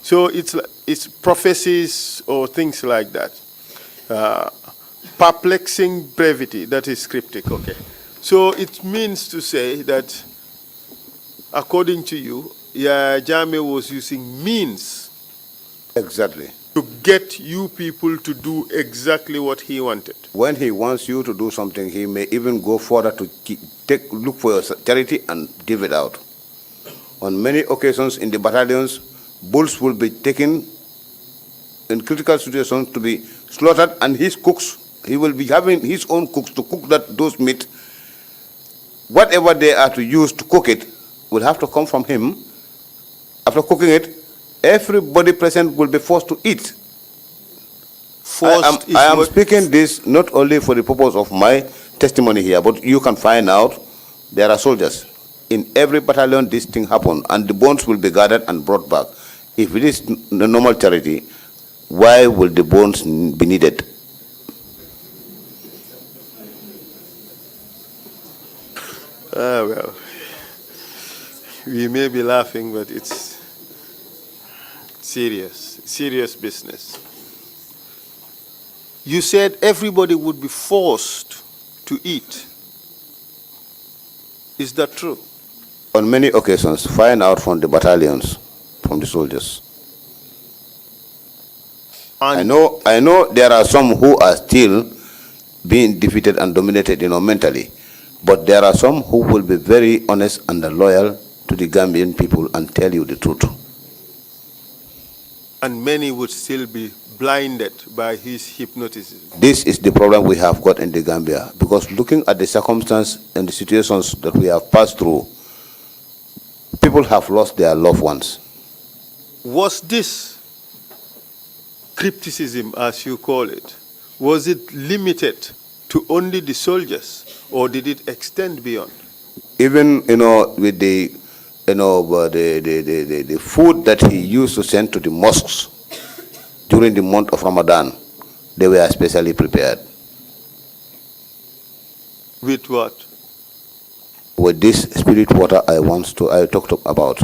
so it's prophecies or things like that. Perplexing brevity, that is cryptic. Okay, so it means to say that, according to you, Jammeh was using means. Exactly. To get you people to do exactly what he wanted. When he wants you to do something, he may even go further to look for your charity and give it out. On many occasions in the battalions, bulls will be taken in critical situations to be slaughtered, and his cooks, he will be having his own cooks to cook those meat. Whatever they are to use to cook it will have to come from him. After cooking it, everybody present will be forced to eat. I am speaking this not only for the purpose of my testimony here, but you can find out there are soldiers. In every battalion, this thing happens, and the bones will be gathered and brought back. If it is the normal charity, why will the bones be needed? Well, we may be laughing, but it's serious business. You said everybody would be forced to eat. Is that true? On many occasions, find out from the battalions, from the soldiers. And I know there are some who are still being defeated and dominated, mentally, but there are some who will be very honest and loyal to the Gambian people and tell you the truth. And many would still be blinded by his hypnotism. This is the problem we have got in the Gambia, because looking at the circumstances and the situations that we have passed through, people have lost their loved ones. Was this crypticism, as you call it, was it limited to only the soldiers, or did it extend beyond? Even, with the food that he used to send to the mosques during the month of Ramadan, they were especially prepared. With what? With this spirit water I talked about.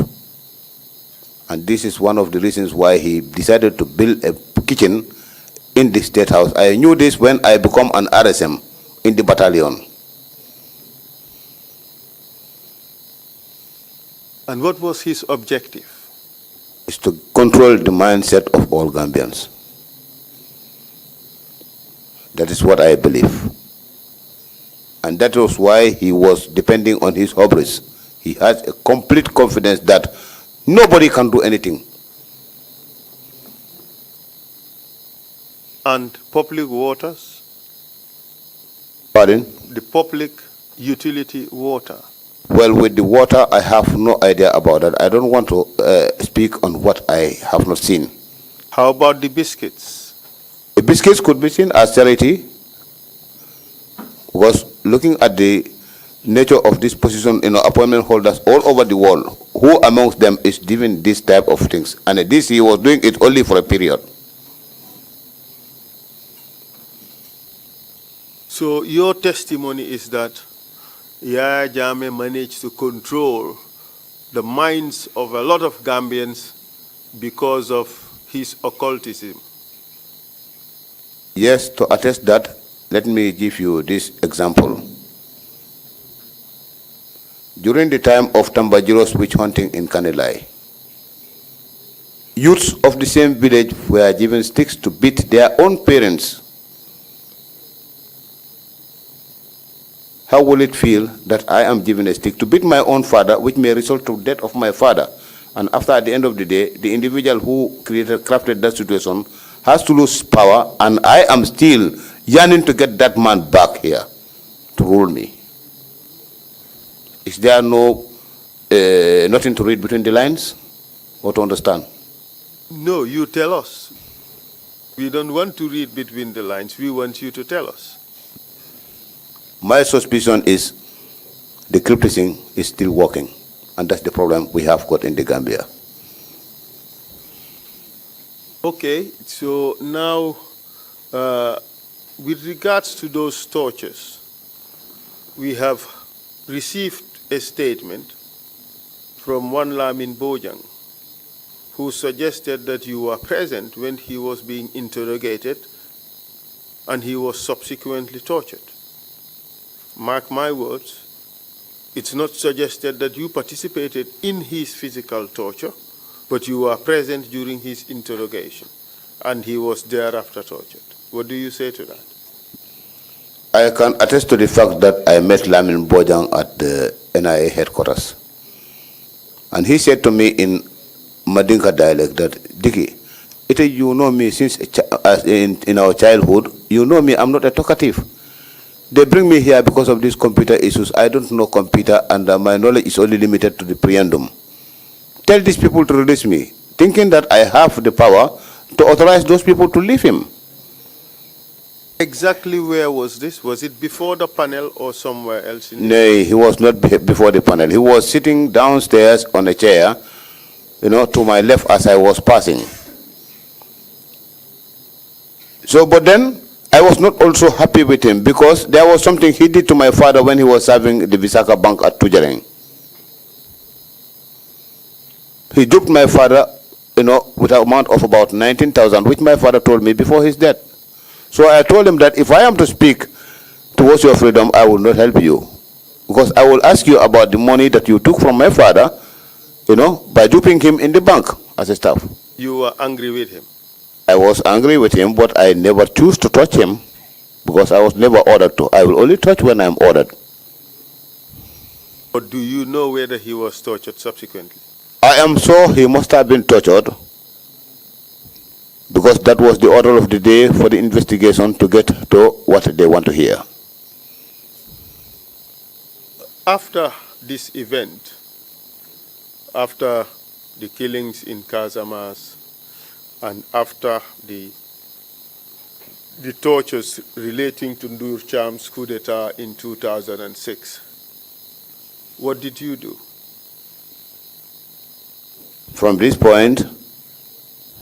And this is one of the reasons why he decided to build a kitchen in the State House. I knew this when I became an RSM in the battalion. And what was his objective? Is to control the mindset of all Gambians. That is what I believe. And that was why he was depending on his hubris. He has a complete confidence that nobody can do anything. And public waters? Pardon? The public utility water. Well, with the water, I have no idea about that. I don't want to speak on what I have not seen. How about the biscuits? The biscuits could be seen as charity, because looking at the nature of this position, appointment holders all over the world, who amongst them is doing this type of things? And this, he was doing it only for a period. So your testimony is that Yaya Jammeh managed to control the minds of a lot of Gambians because of his occultism. Yes, to attest that, let me give you this example. During the time of Tambajiro's witch hunting in Kanilai, youths of the same village were given sticks to beat their own parents. How will it feel that I am given a stick to beat my own father, which may result to death of my father? And after, at the end of the day, the individual who crafted that situation has to lose power, and I am still yearning to get that man back here to rule me. Is there nothing to read between the lines or to understand? No, you tell us. We don't want to read between the lines. We want you to tell us. My suspicion is the crypticing is still working, and that's the problem we have got in the Gambia. Okay, so now, with regards to those tortures, we have received a statement from one Lamin Bojang, who suggested that you were present when he was being interrogated and he was subsequently tortured. Mark my words, it's not suggested that you participated in his physical torture, but you were present during his interrogation, and he was thereafter tortured. What do you say to that? I can attest to the fact that I met Lamin Bojang at the NIA headquarters. And he said to me in Madinka dialect that, Diki, you know me since in our childhood, you know me, I'm not a talkative. They bring me here because of these computer issues. I don't know computer, and my knowledge is only limited to the preamble. Tell these people to release me, thinking that I have the power to authorize those people to leave him. Exactly where was this? Was it before the panel or somewhere else? No, he was not before the panel. He was sitting downstairs on a chair, to my left as I was passing. So, but then, I was not also happy with him because there was something he did to my father when he was serving the Visaka Bank at Tujareng. He duped my father, with an amount of about 19,000, which my father told me before his death. So I told him that if I am to speak towards your freedom, I will not help you. Because I will ask you about the money that you took from my father, by duping him in the bank as a staff. You were angry with him? I was angry with him, but I never choose to touch him because I was never ordered to. I will only touch when I am ordered. But do you know whether he was tortured subsequently? I am sure he must have been tortured because that was the order of the day for the investigation to get to what they want to hear. After this event, after the killings in Casamas, and after the tortures relating to Ndur Cham's coup d'etat in 2006, what did you do? From this point,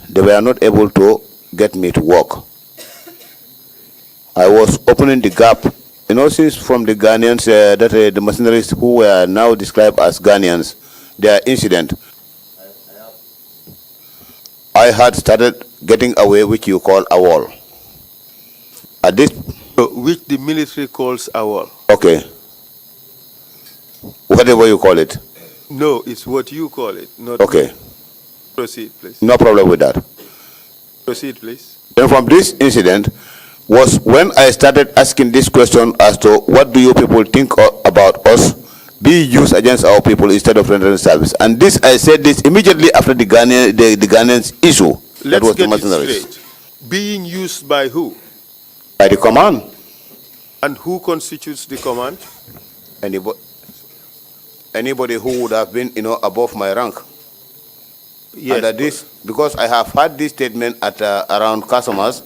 they were not able to get me to work. I was opening the gap, since from the Ghanians, the mercenaries who were now described as Ghanians, their incident, I had started getting away, which you call a wall. At this, which the military calls a wall. Okay. Whatever you call it. No, it's what you call it. Not okay. Me. Proceed, please. No problem with that. Proceed, please. Then from this incident, was when I started asking this question as to what do you people think about us being used against our people instead of rendering service. And this, I said this immediately after the Ghanaians issue. That Let's was the get it mercenaries. straight. Being used by who? By the command. And who constitutes the command? Anybody who would have been, above my rank. Yes. Under this, because I have had this statement at around customers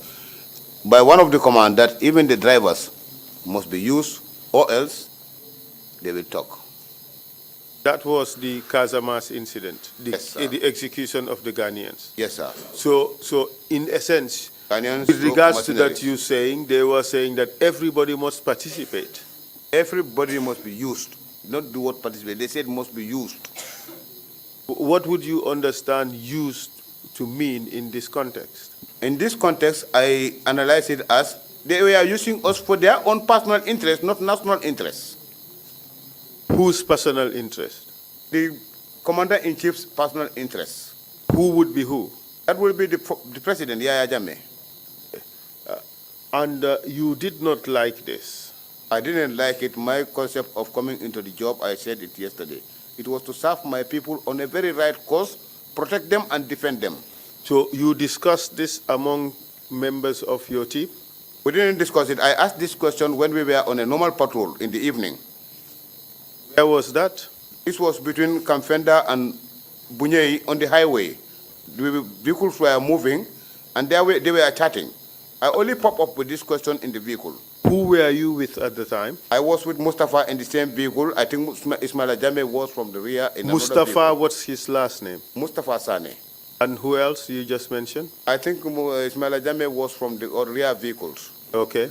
by one of the command that even the drivers must be used or else they will talk. That was the Casamas incident, Yes, the execution of the Ghanians. Yes, sir. So in essence, Ghanaians with regards to that, mercenaries. they were saying that everybody must participate. Everybody must be used, not the word participate. They said must be used. What would you understand used to mean in this context? In this context, I analyze it as they were using us for their own personal interest, not national interest. Whose personal interest? The commander-in-chief's personal interest. Who would be who? That will be the president, Yaya Jammeh. And you did not like this? I didn't like it. My concept of coming into the job, I said it yesterday. It was to serve my people on a very right course, protect them and defend them. So you discussed this among members of your team? We didn't discuss it. I asked this question when we were on a normal patrol in the evening. Where was that? This was between Kamfenda and Bunyei on the highway. The vehicles were moving and they were chatting. I only popped up with this question in the vehicle. Who were you with at the time? I was with Mustafa in the same vehicle. I think Ismail Jammeh was from the rear. Mustafa, what's his last name? Mustafa Sane. And who else you just mentioned? I think Ismail Jammeh was from the rear vehicles. Okay.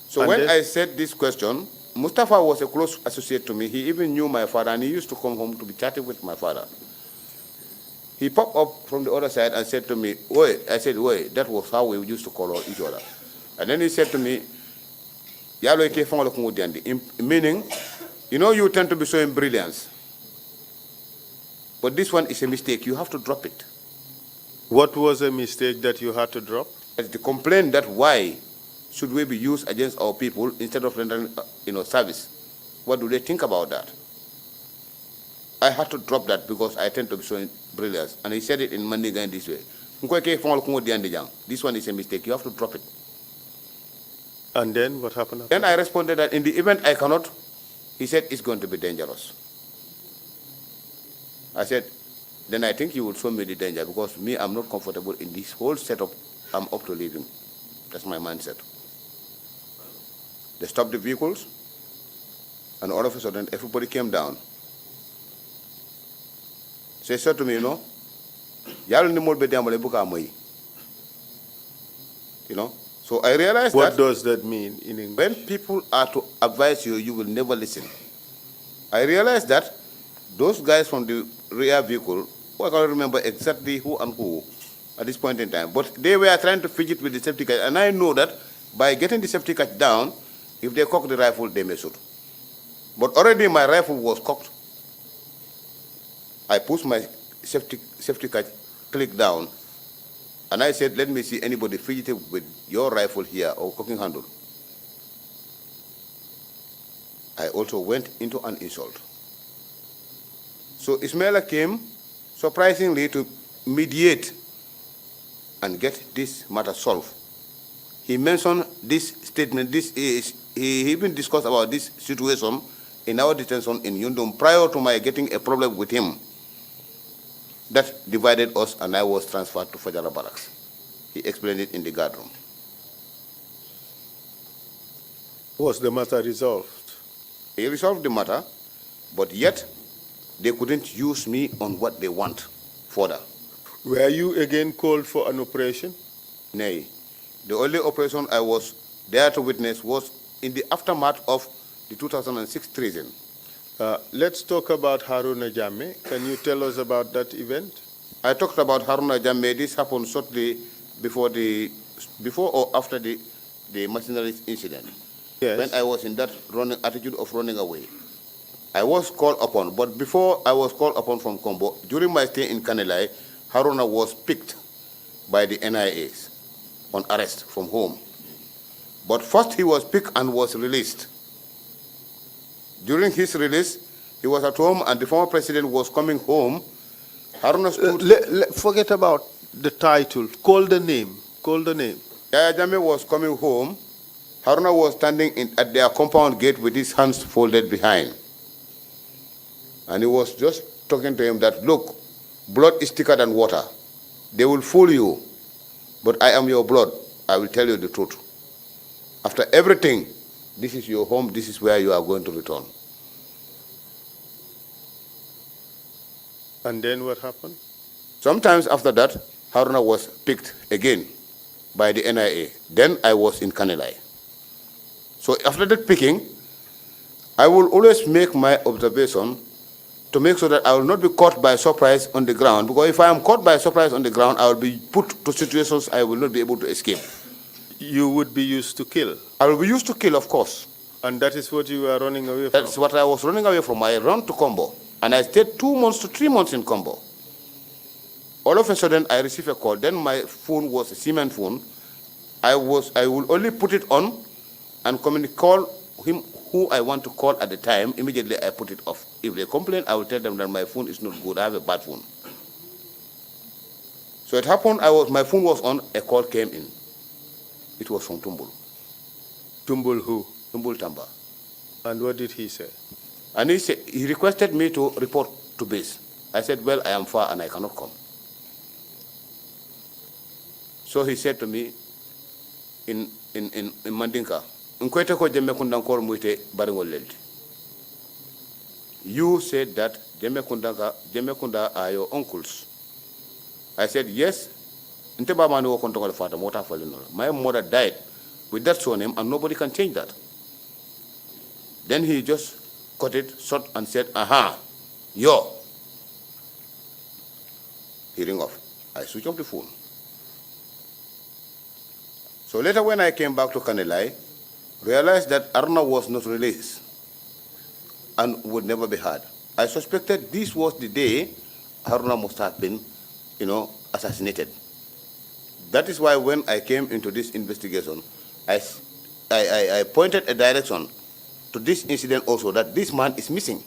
So And when then? I said this question, Mustafa was a close associate to me. He even knew my father, and he used to come home to be chatting with my father. He popped up from the other side and said to me, "Wait." I said, "Wait." That was how we used to call each other. And then he said to me, meaning, you tend to be showing brilliance. But this one is a mistake. You have to drop it. What was a mistake that you had to drop? It's the complaint that why should we be used against our people instead of rendering service? What do they think about that? I had to drop that because I tend to be showing brilliance. And he said it in Mandiga in this way. This one is a mistake. You have to drop it. And then what happened after? Then I responded that in the event I cannot, he said it's going to be dangerous. I said, then I think you will show me the danger because me, I'm not comfortable in this whole setup. I'm up to leaving. That's my mindset. They stopped the vehicles, and all of a sudden, everybody came down. So he said to me, So I realized What does that mean in English? when people are to advise you, you will never listen. I realized that those guys from the rear vehicle, I can't remember exactly who and who at this point in time, but they were trying to fidget with the safety catch, and I know that by getting the safety catch down, if they cock the rifle, they may shoot. But already my rifle was cocked. I pushed my safety catch click down, and I said, let me see anybody fidgeting with your rifle here or cocking handle. I also went into an insult. So Ismaila came, surprisingly, to mediate and get this matter solved. He mentioned this statement, he even discussed about this situation in our detention in Yundum prior to my getting a problem with him. That divided us, and I was transferred to Fajara Barracks. He explained it in the guard room. Was the matter resolved? He resolved the matter, but yet they couldn't use me on what they want further. Were you again called for an operation? Nay. The only operation I was there to witness was in the aftermath of the 2006 treason. Let's talk about Haruna Jammeh. Can you tell us about that event? I talked about Haruna Jammeh. This happened shortly before or after the mercenaries incident. Yes. When I was in that attitude of running away. I was called upon, but before I was called upon from Combo, during my stay in Kanilai, Haruna was picked by the NIAs. on arrest from home. But first he was picked and was released. During his release, he was at home and the former president was coming home. Haruna stood... Forget about the title. Call the name. Call the name. Yaya Jammeh was coming home. Haruna was standing at their compound gate with his hands folded behind. And he was just talking to him that, look, blood is thicker than water. They will fool you, but I am your blood. I will tell you the truth. After everything, this is your home, this is where you are going to return. And then what happened? Sometimes after that, Haruna was picked again by the NIA. Then I was in Kanilai. So after that picking, I will always make my observation to make sure that I will not be caught by surprise on the ground, because if I am caught by surprise on the ground, I will be put to situations I will not be able to escape. You would be used to kill? I will be used to kill, of course. And that is what you are running away from? That's what I was running away from. I ran to Combo, and I stayed 2 months to 3 months in Combo. All of a sudden, I received a call. Then my phone was a cement phone. I will only put it on and call him who I want to call at the time. Immediately, I put it off. If they complain, I will tell them that my phone is not good. I have a bad phone. So it happened, my phone was on, a call came in. It was from Tumbul. Tumbul who? Tumbul Tamba. And what did he say? And he requested me to report to base. I said, well, I am far and I cannot come. So he said to me in Mandinka, you said that Jemekunda are your uncles. I said, yes. My mother died with that surname and nobody can change that. Then he just cut it short and said, aha, yo. He rang off. I switched off the phone. So later when I came back to Kanilai, realized that Arna was not released and would never be heard. I suspected this was the day Haruna must have been, assassinated. That is why when I came into this investigation, I pointed a direction to this incident also, that this man is missing.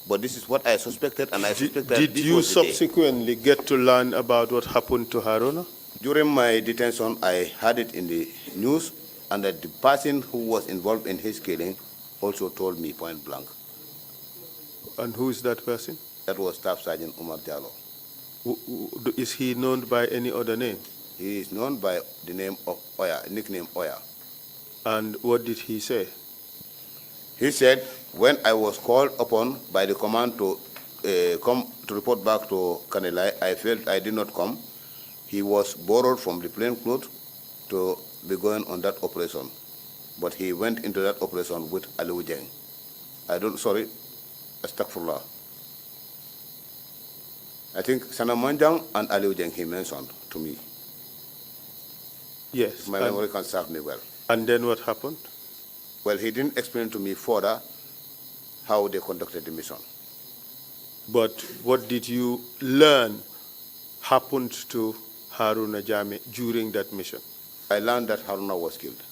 But this is what I suspected, and I suspected that Did you subsequently get to learn about what happened to Haruna? During my detention, I heard it in the news, and that the person who was involved in his killing also told me point blank. And who is that person? That was Staff Sergeant Umar Diallo. Is he known by any other name? He is known by the name of Oya, nickname Oya. And what did he say? He said, when I was called upon by the command to come to report back to Kanilai, I felt I did not come. He was borrowed from the plain clothes to be going on that operation. But he went into that operation with Aliu Jeng. Astaghfirullah. I think Sanna Manjang and Aliu Jeng he mentioned to me. Yes. My memory can serve me well. And then what happened? Well, he didn't explain to me further how they conducted the mission. But what did you learn happened to Haruna Jammeh during that mission? I learned that Haruna was killed.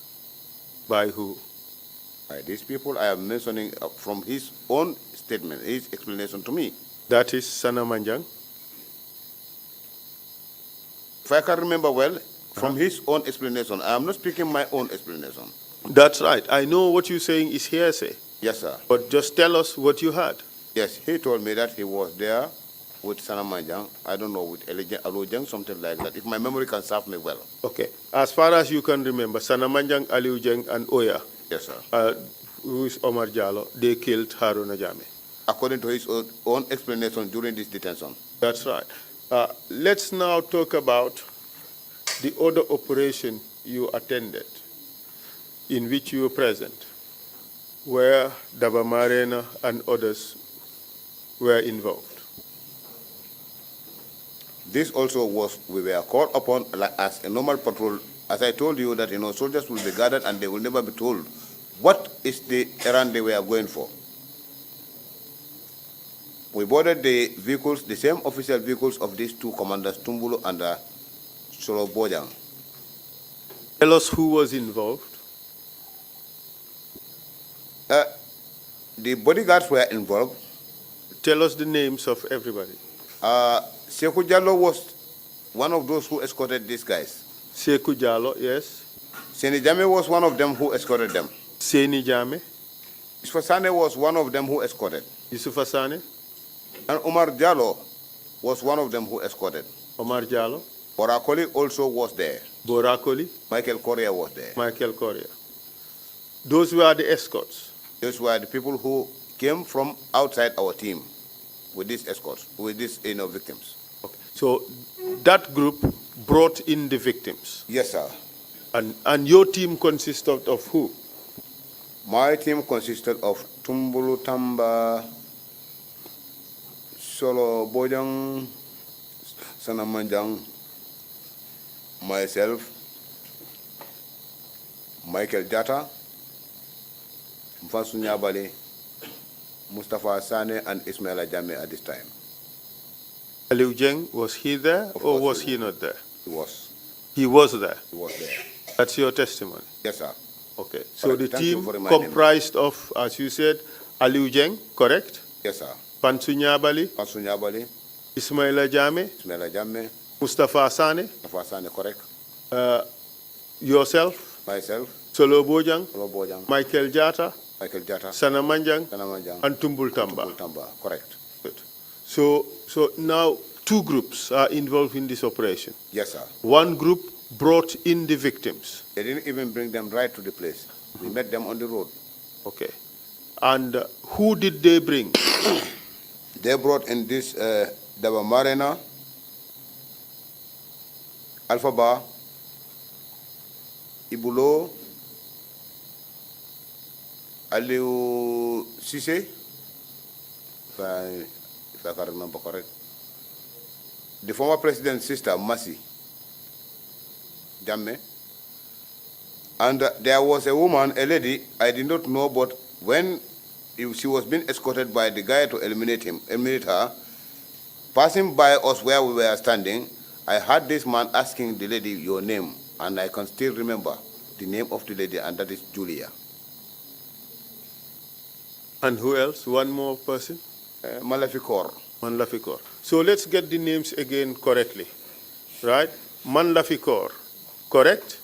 By who? By these people I am mentioning from his own statement, his explanation to me. That is Sanna Manjang? If I can remember well, from his own explanation. I am not speaking my own explanation. That's right. I know what you're saying is hearsay. Yes, sir. But just tell us what you heard. Yes, he told me that he was there with Sanna Manjang, I don't know, with Aliu Jeng, something like that, if my memory can serve me well. Okay. As far as you can remember, Sanna Manjang, Aliu Jeng, and Oya, yes, sir. Who is Omar Jallo, they killed Haruna Jammeh. According to his own explanation during this detention. That's right. Let's now talk about the other operation you attended, in which you were present, where Daba Marena and others were involved. This also was, we were called upon as a normal patrol. As I told you that, soldiers will be gathered and they will never be told what is the errand they were going for. We boarded the vehicles, the same official vehicles of these two commanders, Tumbulu and Solo Bojang. Tell us who was involved. The bodyguards were involved. Tell us the names of everybody. Sekou Jallo was one of those who escorted these guys. Sekou Jallo, yes. Seni Jame was one of them who escorted them. Seni Jame. Yusufa Sane was one of them who escorted. Yusufa Sane. And Omar Jallo was one of them who escorted. Omar Jallo. Borakoli also was there. Borakoli. Michael Correa was there. Michael Correa. Those were the escorts. Those were the people who came from outside our team with these escorts, with these victims. Okay. So that group brought in the victims. Yes, sir. And your team consisted of who? My team consisted of Tumbulu Tamba, Solo Bojang, Sanna Manjang, myself, Michael Jatta, Nfansu Nyabally, Mustafa Sane, and Ismaila Jame at this time. Aliu Jeng, was he there or was he not there? He was. He was there? He was there. That's your testimony? Yes, sir. Okay. So the Thank team comprised of, as you said, Aliu Jeng, correct? Yes, sir. Pansu Nyabally, Ismaila Jame, Mustafa Sane, correct. Yourself, Myself, Solo Bojang, Michael Jatta, Sanna Manjang, and Tumbul Tamba. Correct. Good. So now 2 groups are involved in this operation. Yes, sir. One group brought in the victims. They didn't even bring them right to the place. We met them on the road. Okay. And who did they bring? They brought in this Daba Marena, Alphaba, Ibulo, Aliu Sise, if I can remember correct. The former president's sister, Masi Jamme. And there was a woman, a lady, I did not know, but when she was being escorted by the guy to eliminate her, passing by us where we were standing, I heard this man asking the lady your name, and I can still remember the name of the lady, and that is Julia. And who else? One more person? Malafikor. Manlafikor. So let's get the names again correctly, right? Manlafikor, correct?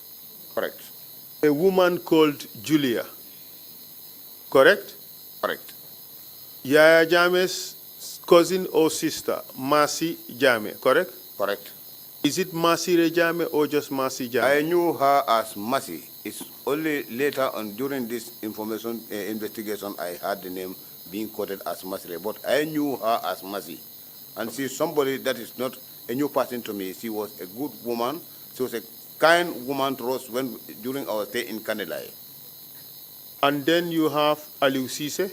Correct. A woman called Julia, correct? Correct. Yaya Jame's cousin or sister, Masi Jame, correct? Correct. Is it Masi Jame or just Masi Jame? I knew her as Masi. It's only later on during this information investigation I heard the name being quoted as Masi, but I knew her as Masi. And she's somebody that is not a new person to me. She was a good woman. She was a kind woman to us during our stay in Kanilai. And then you have Aliu Sise,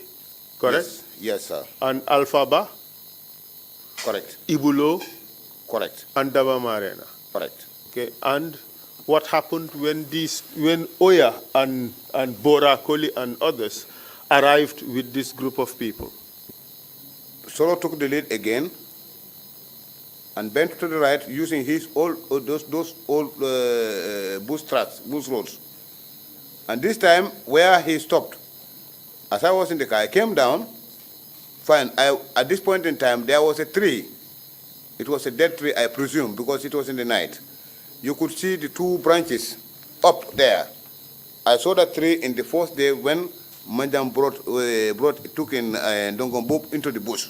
correct? Yes, sir. And Alphaba? Correct. Ibulo? Correct. And Daba Marena? Correct. Okay, and what happened when Oya and Bora Koli and others arrived with this group of people? Solo took the lead again and bent to the right using his those old bush roads. And this time, where he stopped, as I was in the car, I came down. Fine. At this point in time, there was a tree. It was a dead tree, I presume, because it was in the night. You could see the 2 branches up there. I saw that tree in the first day when Manjang took in Ndongombub into the bush.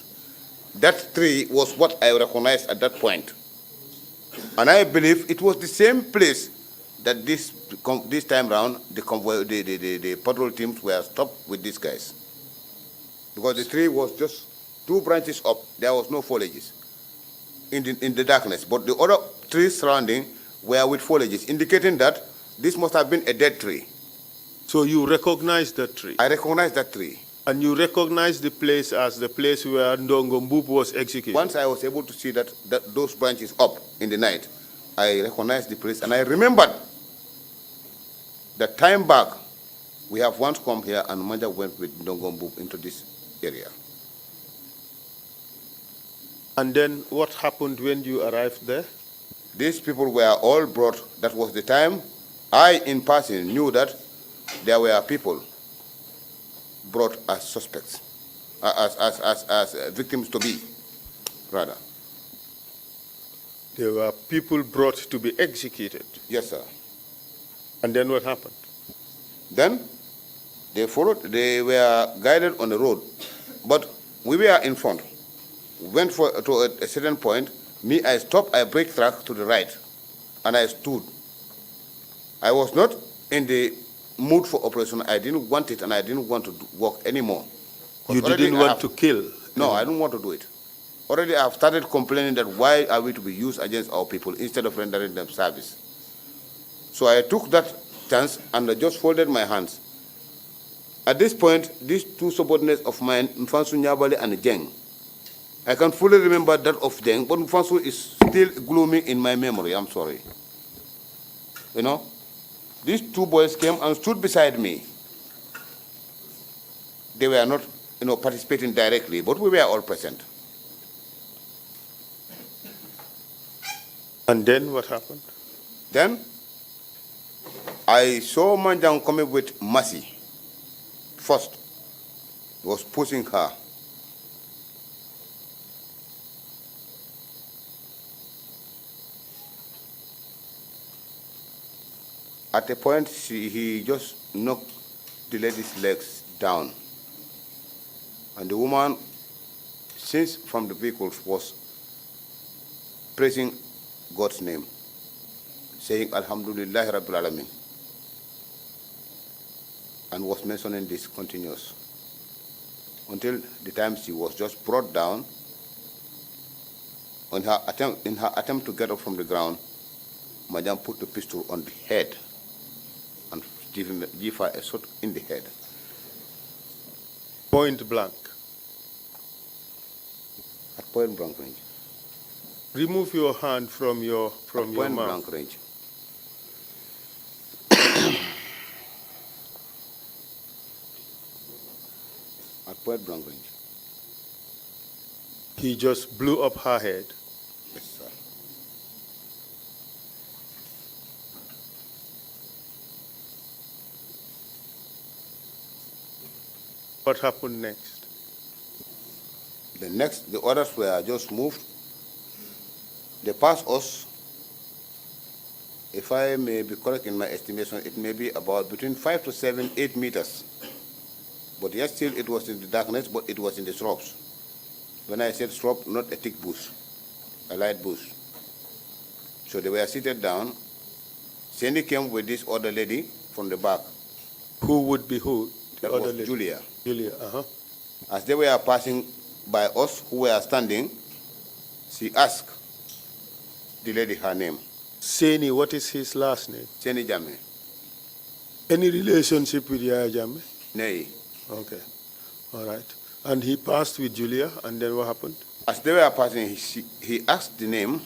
That tree was what I recognized at that point. And I believe it was the same place that this time round, the patrol teams were stopped with these guys. Because the tree was just 2 branches up. There was no foliages in the darkness. But the other trees surrounding were with foliages, indicating that this must have been a dead tree. So you recognize that tree? I recognize that tree. And you recognize the place as the place where Ndongombub was executed? Once I was able to see that those branches up in the night, I recognized the place, and I remembered that time back, we have once come here and Manja went with Ndongombub into this area. And then what happened when you arrived there? These people were all brought. That was the time I, in person, knew that there were people brought as suspects, as victims to be, rather. There were people brought to be executed. Yes, sir. And then what happened? Then they followed, they were guided on the road, but we were in front. We went to a certain point. Me, I stopped, I brake track to the right, and I stood. I was not in the mood for operation. I didn't want it, and I didn't want to walk anymore. You didn't want to kill? No, I didn't want to do it. Already I have started complaining that why are we to be used against our people instead of rendering them service. So I took that chance and I just folded my hands. At this point, these two subordinates of mine, Nfansu, Nyabally, and Jeng, I can fully remember that of Jeng, but Nfansu is still gloomy in my memory. I'm sorry. You know, these two boys came and stood beside me. They were not, participating directly, but we were all present. And then what happened? Then I saw Manjang coming with Mercy. First, he was pushing her. At a point, he just knocked the lady's legs down. And the woman, since from the vehicles, was praising God's name, saying Alhamdulillah Rabbil Alamin, and was mentioning this continuous until the time she was just brought down. In her attempt to get up from the ground, Madam put the pistol on the head and give her a shot in the head. Point blank? At point blank range. Remove your hand from your mouth. Point blank range. At point blank range. He just blew up her head. Yes, sir. What happened next? The others were just moved. They passed us. If I may be correct in my estimation, it may be about between 5 to 7, 8 meters. But yet still it was in the darkness, but it was in the shrubs. When I said shrub, not a thick bush, a light bush. So they were seated down. Sandy came with this other lady from the back. Who would be who? That was Julia. Julia, As they were passing by us who were standing, she asked the lady her name. Seni, what is his last name? Seni Jame. Any relationship with Yaya Jame? Nay. Okay, all right. And he passed with Julia, and then what happened? As they were passing, he asked the name.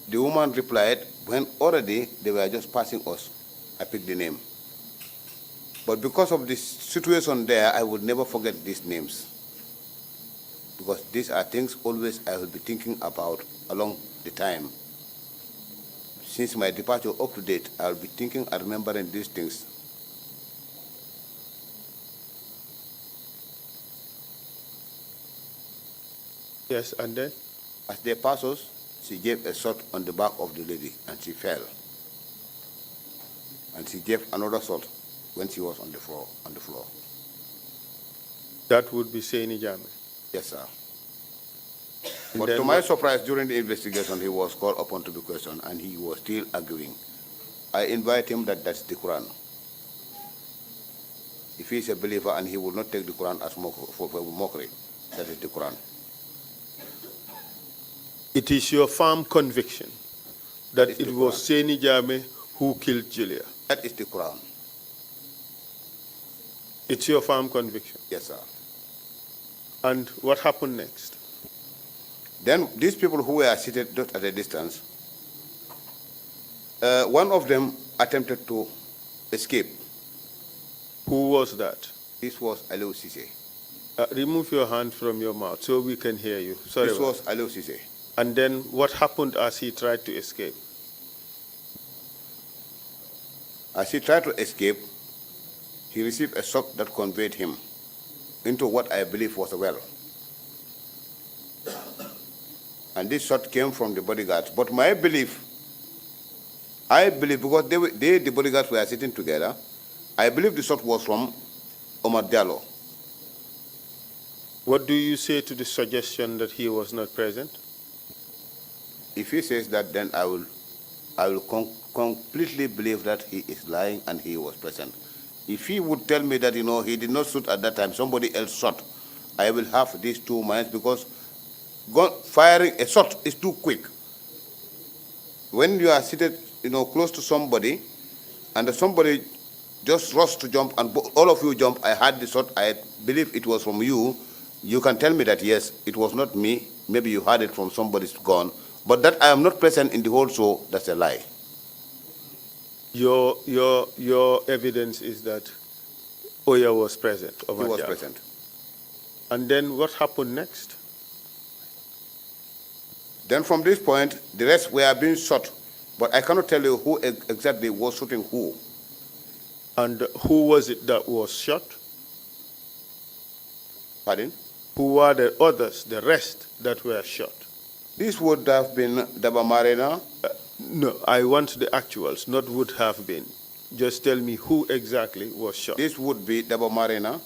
The woman replied, when already they were just passing us, I picked the name. But because of this situation there, I would never forget these names. Because these are things always I will be thinking about along the time. Since my departure up to date, I will be thinking and remembering these things. Yes, and then? As they passed us, she gave a shot on the back of the lady, and she fell. And she gave another shot when she was on the floor. That would be Seni Jame? Yes, sir. But to my surprise, during the investigation, he was called upon to be questioned, and he was still arguing. I invite him that that's the Quran. If he is a believer and he will not take the Quran as mockery, that is the Quran. It is your firm conviction that it was Seni Jame who killed Julia? That is the Quran. It's your firm conviction? Yes, sir. And what happened next? Then these people who were seated just at a distance, one of them attempted to escape. Who was that? This was Aliou Cissé. Remove your hand from your mouth so we can hear you. Sorry. This was Aliou Cissé. And then what happened as he tried to escape? As he tried to escape, he received a shock that conveyed him into what I believe was a well. And this shot came from the bodyguards. But my belief, I believe, because the bodyguards were sitting together, I believe the shot was from Omar Diallo. What do you say to the suggestion that he was not present? If he says that, then I will completely believe that he is lying and he was present. If he would tell me that, he did not shoot at that time, somebody else shot, I will have these two minds, because firing a shot is too quick. When you are seated, close to somebody, and somebody just rushed to jump, and all of you jump, I had the shot, I believe it was from you, you can tell me that, yes, it was not me, maybe you had it from somebody's gun, but that I am not present in the whole show, that's a lie. Your evidence is that Oya was present. He was present. And then what happened next? Then from this point, the rest were being shot, but I cannot tell you who exactly was shooting who. And who was it that was shot? Pardon? Who were the others, the rest that were shot? This would have been Daba Marina. No, I want the actuals, not would have been. Just tell me who exactly was shot. This would be Daba Marina,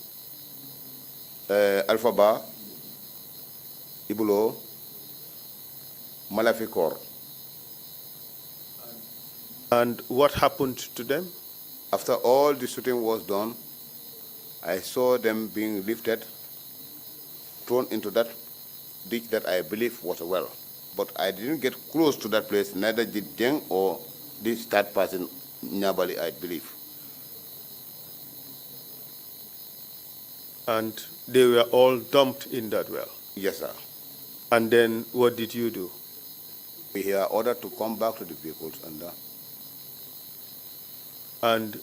Alphaba, Ibulo, Malafikor. And what happened to them? After all the shooting was done, I saw them being lifted, thrown into that ditch that I believe was a well. But I didn't get close to that place, neither did Jeng or this third person, Nyabally, I believe. And they were all dumped in that well? Yes, sir. And then what did you do? We were ordered to come back to the vehicles and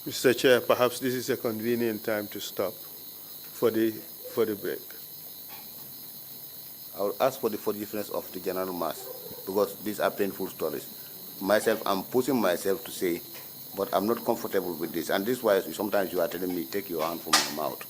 Mr. Chair, perhaps this is a convenient time to stop for the break. I will ask for the forgiveness of the general mass, because these are painful stories. Myself, I'm pushing myself to say, but I'm not comfortable with this. And this is why sometimes you are telling me, take your hand from my mouth.